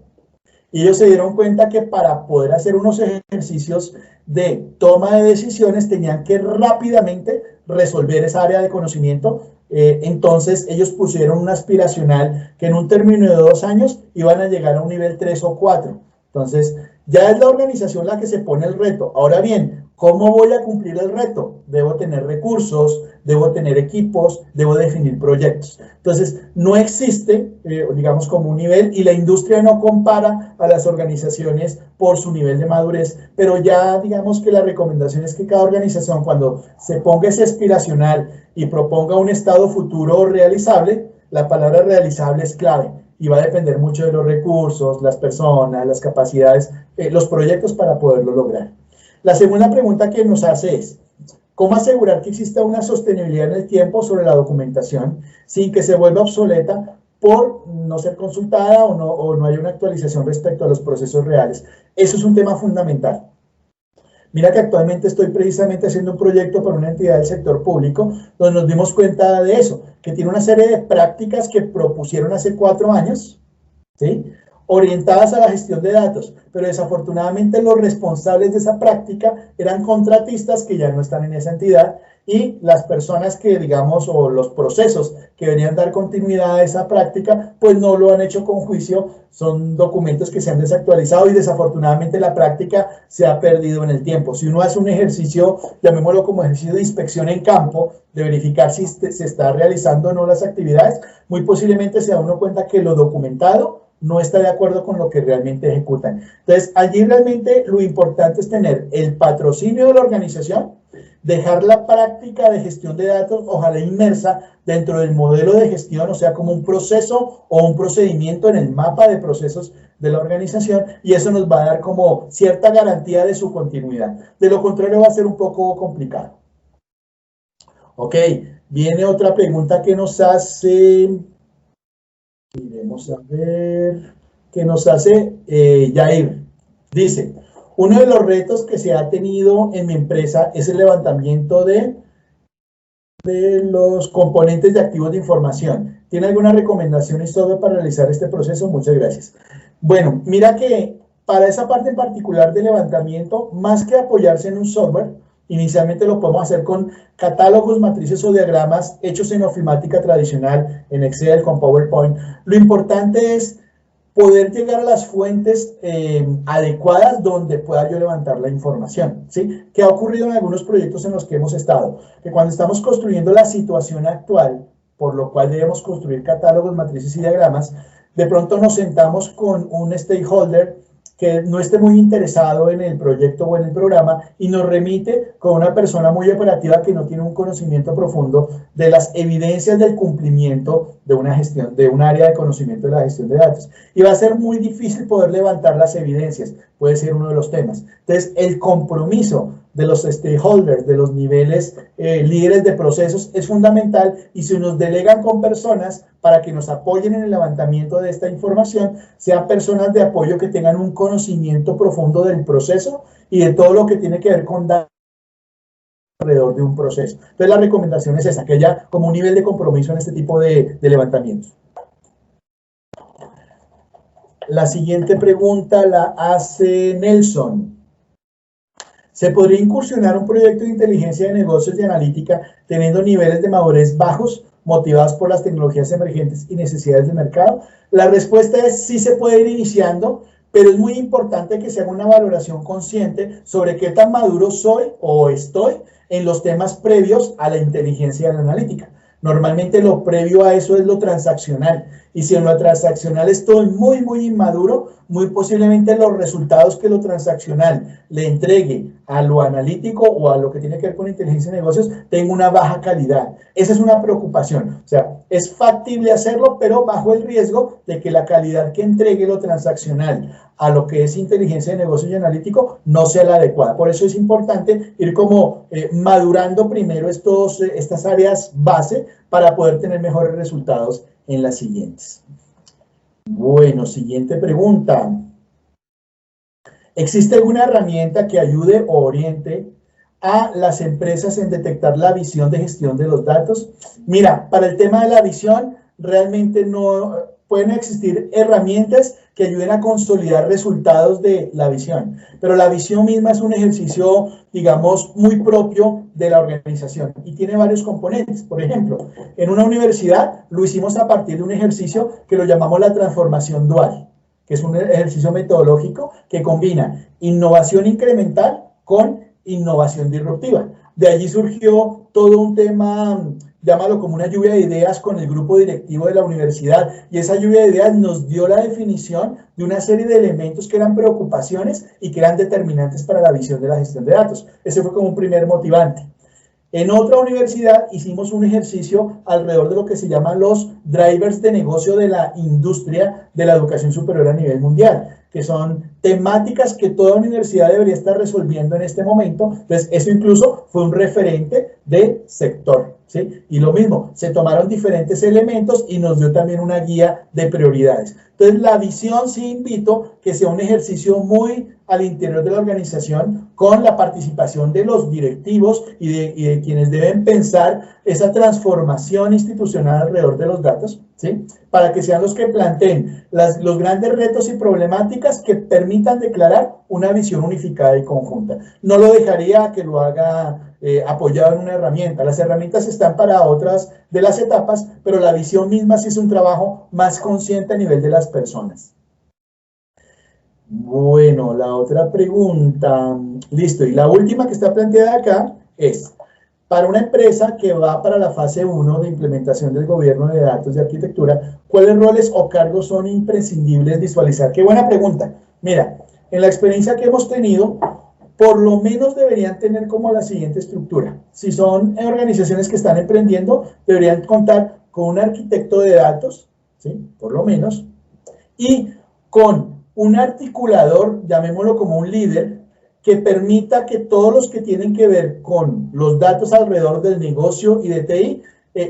Y ellos se dieron cuenta que para poder hacer unos ejercicios de toma de decisiones tenían que rápidamente resolver esa área de conocimiento. Entonces ellos pusieron una aspiracional que en un término de 2 años iban a llegar a un nivel 3 o 4. Entonces ya es la organización la que se pone el reto. Ahora bien, ¿cómo voy a cumplir el reto? Debo tener recursos, debo tener equipos, debo definir proyectos. Entonces, no existe, digamos, como un nivel, y la industria no compara a las organizaciones por su nivel de madurez, pero ya digamos que la recomendación es que cada organización, cuando se ponga ese aspiracional y proponga un estado futuro realizable, la palabra realizable es clave y va a depender mucho de los recursos, las personas, las capacidades, los proyectos para poderlo lograr. La segunda pregunta que nos hace es, ¿cómo asegurar que exista una sostenibilidad en el tiempo sobre la documentación sin que se vuelva obsoleta por no ser consultada o no haya una actualización respecto a los procesos reales? Eso es un tema fundamental. Mira que actualmente estoy precisamente haciendo un proyecto para una entidad del sector público donde nos dimos cuenta de eso, que tiene una serie de prácticas que propusieron hace 4 años, ¿sí?, orientadas a la gestión de datos, pero desafortunadamente los responsables de esa práctica eran contratistas que ya no están en esa entidad y las personas que, digamos, o los procesos que deberían dar continuidad a esa práctica, pues no lo han hecho con juicio, son documentos que se han desactualizado y desafortunadamente la práctica se ha perdido en el tiempo. Si uno hace un ejercicio, llamémoslo como ejercicio de inspección en campo, de verificar si se está realizando o no las actividades, muy posiblemente se da uno cuenta que lo documentado no está de acuerdo con lo que realmente ejecutan. Entonces, allí realmente lo importante es tener el patrocinio de la organización, dejar la práctica de gestión de datos, ojalá inmersa dentro del modelo de gestión, o sea, como un proceso o un procedimiento en el mapa de procesos de la organización, y eso nos va a dar como cierta garantía de su continuidad. De lo contrario, va a ser un poco complicado. Ok, viene otra pregunta que nos hace... Vamos a ver qué nos hace Yair. Dice, uno de los retos que se ha tenido en mi empresa es el levantamiento de los componentes de activos de información. ¿Tiene alguna recomendación y software para realizar este proceso? Muchas gracias. Bueno, mira que para esa parte en particular de levantamiento, más que apoyarse en un software, inicialmente lo podemos hacer con catálogos, matrices o diagramas hechos en ofimática tradicional, en Excel, con PowerPoint. Lo importante es poder llegar a las fuentes adecuadas donde pueda yo levantar la información, ¿sí? ¿Qué ha ocurrido en algunos proyectos en los que hemos estado? Que cuando estamos construyendo la situación actual, por lo cual debemos construir catálogos, matrices y diagramas, de pronto nos sentamos con un stakeholder que no esté muy interesado en el proyecto o en el programa y nos remite con una persona muy operativa que no tiene un conocimiento profundo de las evidencias del cumplimiento de una gestión, de un área de conocimiento de la gestión de datos. Y va a ser muy difícil poder levantar las evidencias, puede ser uno de los temas. Entonces, el compromiso de los stakeholders, de los niveles líderes de procesos es fundamental, y si nos delegan con personas para que nos apoyen en el levantamiento de esta información, sean personas de apoyo que tengan un conocimiento profundo del proceso y de todo lo que tiene que ver con datos alrededor de un proceso. Entonces la recomendación es esa, que haya como un nivel de compromiso en este tipo de levantamientos. La siguiente pregunta la hace Nelson. ¿Se podría incursionar un proyecto de inteligencia de negocios y analítica teniendo niveles de madurez bajos, motivados por las tecnologías emergentes y necesidades del mercado? La respuesta es sí, se puede ir iniciando, pero es muy importante que se haga una valoración consciente sobre qué tan maduro soy o estoy en los temas previos a la inteligencia y a la analítica. Normalmente lo previo a eso es lo transaccional, y si en lo transaccional estoy muy inmaduro, muy posiblemente los resultados que lo transaccional le entregue a lo analítico o a lo que tiene que ver con inteligencia de negocios tenga una baja calidad. Esa es una preocupación. O sea, es factible hacerlo, pero bajo el riesgo de que la calidad que entregue lo transaccional a lo que es inteligencia de negocios y analítico no sea la adecuada. Por eso es importante ir como madurando primero estas áreas base para poder tener mejores resultados en las siguientes. Bueno, siguiente pregunta. ¿Existe alguna herramienta que ayude o oriente a las empresas en detectar la visión de gestión de los datos? Mira, para el tema de la visión, realmente no pueden existir herramientas que ayuden a consolidar resultados de la visión, pero la visión misma es un ejercicio, digamos, muy propio de la organización y tiene varios componentes. Por ejemplo, en una universidad lo hicimos a partir de un ejercicio que lo llamamos la transformación dual, que es un ejercicio metodológico que combina innovación incremental con innovación disruptiva. De allí surgió todo un tema, llámalo como una lluvia de ideas con el grupo directivo de la universidad, y esa lluvia de ideas nos dio la definición de una serie de elementos que eran preocupaciones y que eran determinantes para la visión de la gestión de datos. Ese fue como un primer motivante. En otra universidad hicimos un ejercicio alrededor de lo que se llaman los drivers de negocio de la industria de la educación superior a nivel mundial, que son temáticas que toda universidad debería estar resolviendo en este momento. Entonces, eso incluso fue un referente de sector, ¿sí? Y lo mismo, se tomaron diferentes elementos y nos dio también una guía de prioridades. Entonces, la visión sí invito que sea un ejercicio muy al interior de la organización, con la participación de los directivos y de quienes deben pensar esa transformación institucional alrededor de los datos, ¿sí? Para que sean los que planteen los grandes retos y problemáticas que permitan declarar una visión unificada y conjunta. No lo dejaría que lo haga apoyado en una herramienta. Las herramientas están para otras de las etapas, pero la visión misma sí es un trabajo más consciente a nivel de las personas. Bueno, la otra pregunta, listo, y la última que está planteada acá es, para una empresa que va para la fase 1 de implementación del gobierno de datos de arquitectura, ¿cuáles roles o cargos son imprescindibles visualizar? Qué buena pregunta. Mira, en la experiencia que hemos tenido, por lo menos deberían tener como la siguiente estructura. Si son organizaciones que están emprendiendo, deberían contar con un arquitecto de datos, ¿sí? Por lo menos, y con un articulador, llamémoslo como un líder, que permita que todos los que tienen que ver con los datos alrededor del negocio y de TI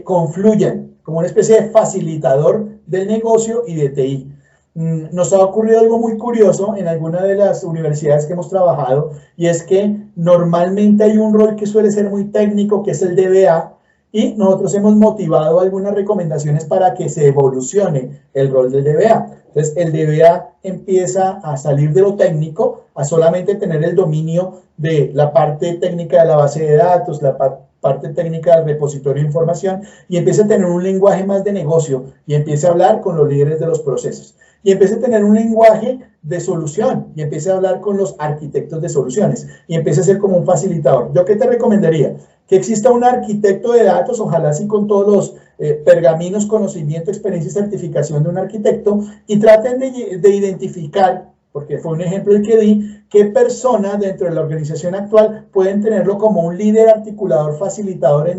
confluyan, como una especie de facilitador del negocio y de TI. Nos ha ocurrido algo muy curioso en alguna de las universidades que hemos trabajado, y es que normalmente hay un rol que suele ser muy técnico, que es el DBA, y nosotros hemos motivado algunas recomendaciones para que se evolucione el rol del DBA. Entonces, el DBA empieza a salir de lo técnico, a solamente tener el dominio de la parte técnica de la base de datos, la parte técnica del repositorio de información, y empieza a tener un lenguaje más de negocio, y empieza a hablar con los líderes de los procesos. Y empieza a tener un lenguaje de solución, y empieza a hablar con los arquitectos de soluciones, y empieza a ser como un facilitador. ¿Yo qué te recomendaría? Que exista un arquitecto de datos, ojalá así con todos los pergaminos, conocimiento, experiencia y certificación de un arquitecto, y traten de identificar porque fue un ejemplo el que di, qué personas dentro de la organización actual pueden tenerlo como un líder articulador, facilitador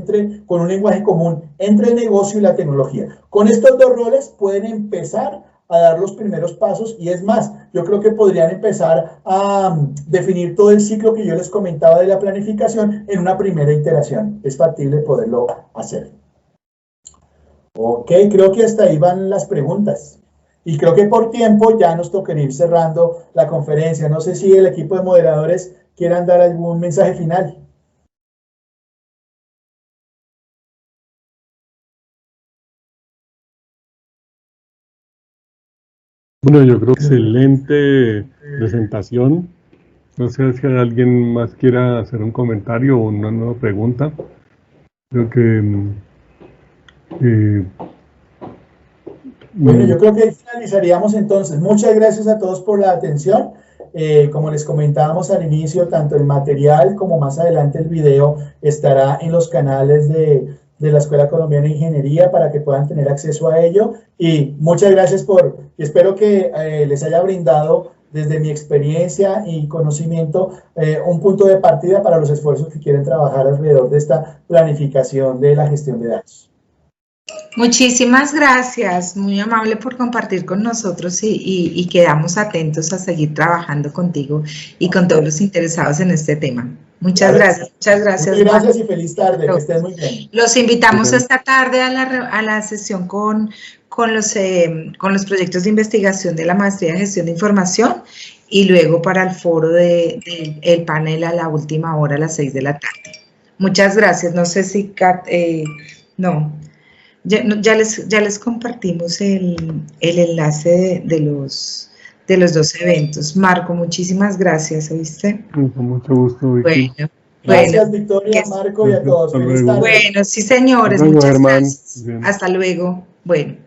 con un lenguaje común entre el negocio y la tecnología. Con estos dos roles pueden empezar a dar los primeros pasos y es más, yo creo que podrían empezar a definir todo el ciclo que yo les comentaba de la planificación en una primera iteración. Es factible poderlo hacer. Ok, creo que hasta ahí van las preguntas. Y creo que por tiempo ya nos tocaría ir cerrando la conferencia. No sé si el equipo de moderadores quieran dar algún mensaje final. Bueno, yo creo que excelente presentación. No sé si alguien más quiera hacer un comentario o una nueva pregunta. Creo que... bueno, yo creo que finalizaríamos entonces. Muchas gracias a todos por la atención. Como les comentábamos al inicio, tanto el material como más adelante el video estará en los canales de la Escuela Colombiana de Ingeniería para que puedan tener acceso a ello. Y muchas gracias y espero que les haya brindado desde mi experiencia y conocimiento un punto de partida para los esfuerzos que quieren trabajar alrededor de esta planificación de la gestión de datos. Muchísimas gracias, muy amable por compartir con nosotros y quedamos atentos a seguir trabajando contigo y con todos los interesados en este tema. Muchas gracias. Muchas gracias. Muchas gracias y feliz tarde, que estén muy bien. Los invitamos esta tarde a la sesión con los proyectos de investigación de la Maestría en Gestión de Información y luego para el foro del panel a la última hora a las 6 de la tarde. Muchas gracias. No sé si no. Ya les compartimos el enlace de los dos eventos. Marco, muchísimas gracias, ¿oíste? Con mucho gusto, Vicky. Bueno, gracias, Victoria, Marco y a todos. Feliz tarde. Bueno, sí, señores, muchas gracias. Hasta luego. Bueno.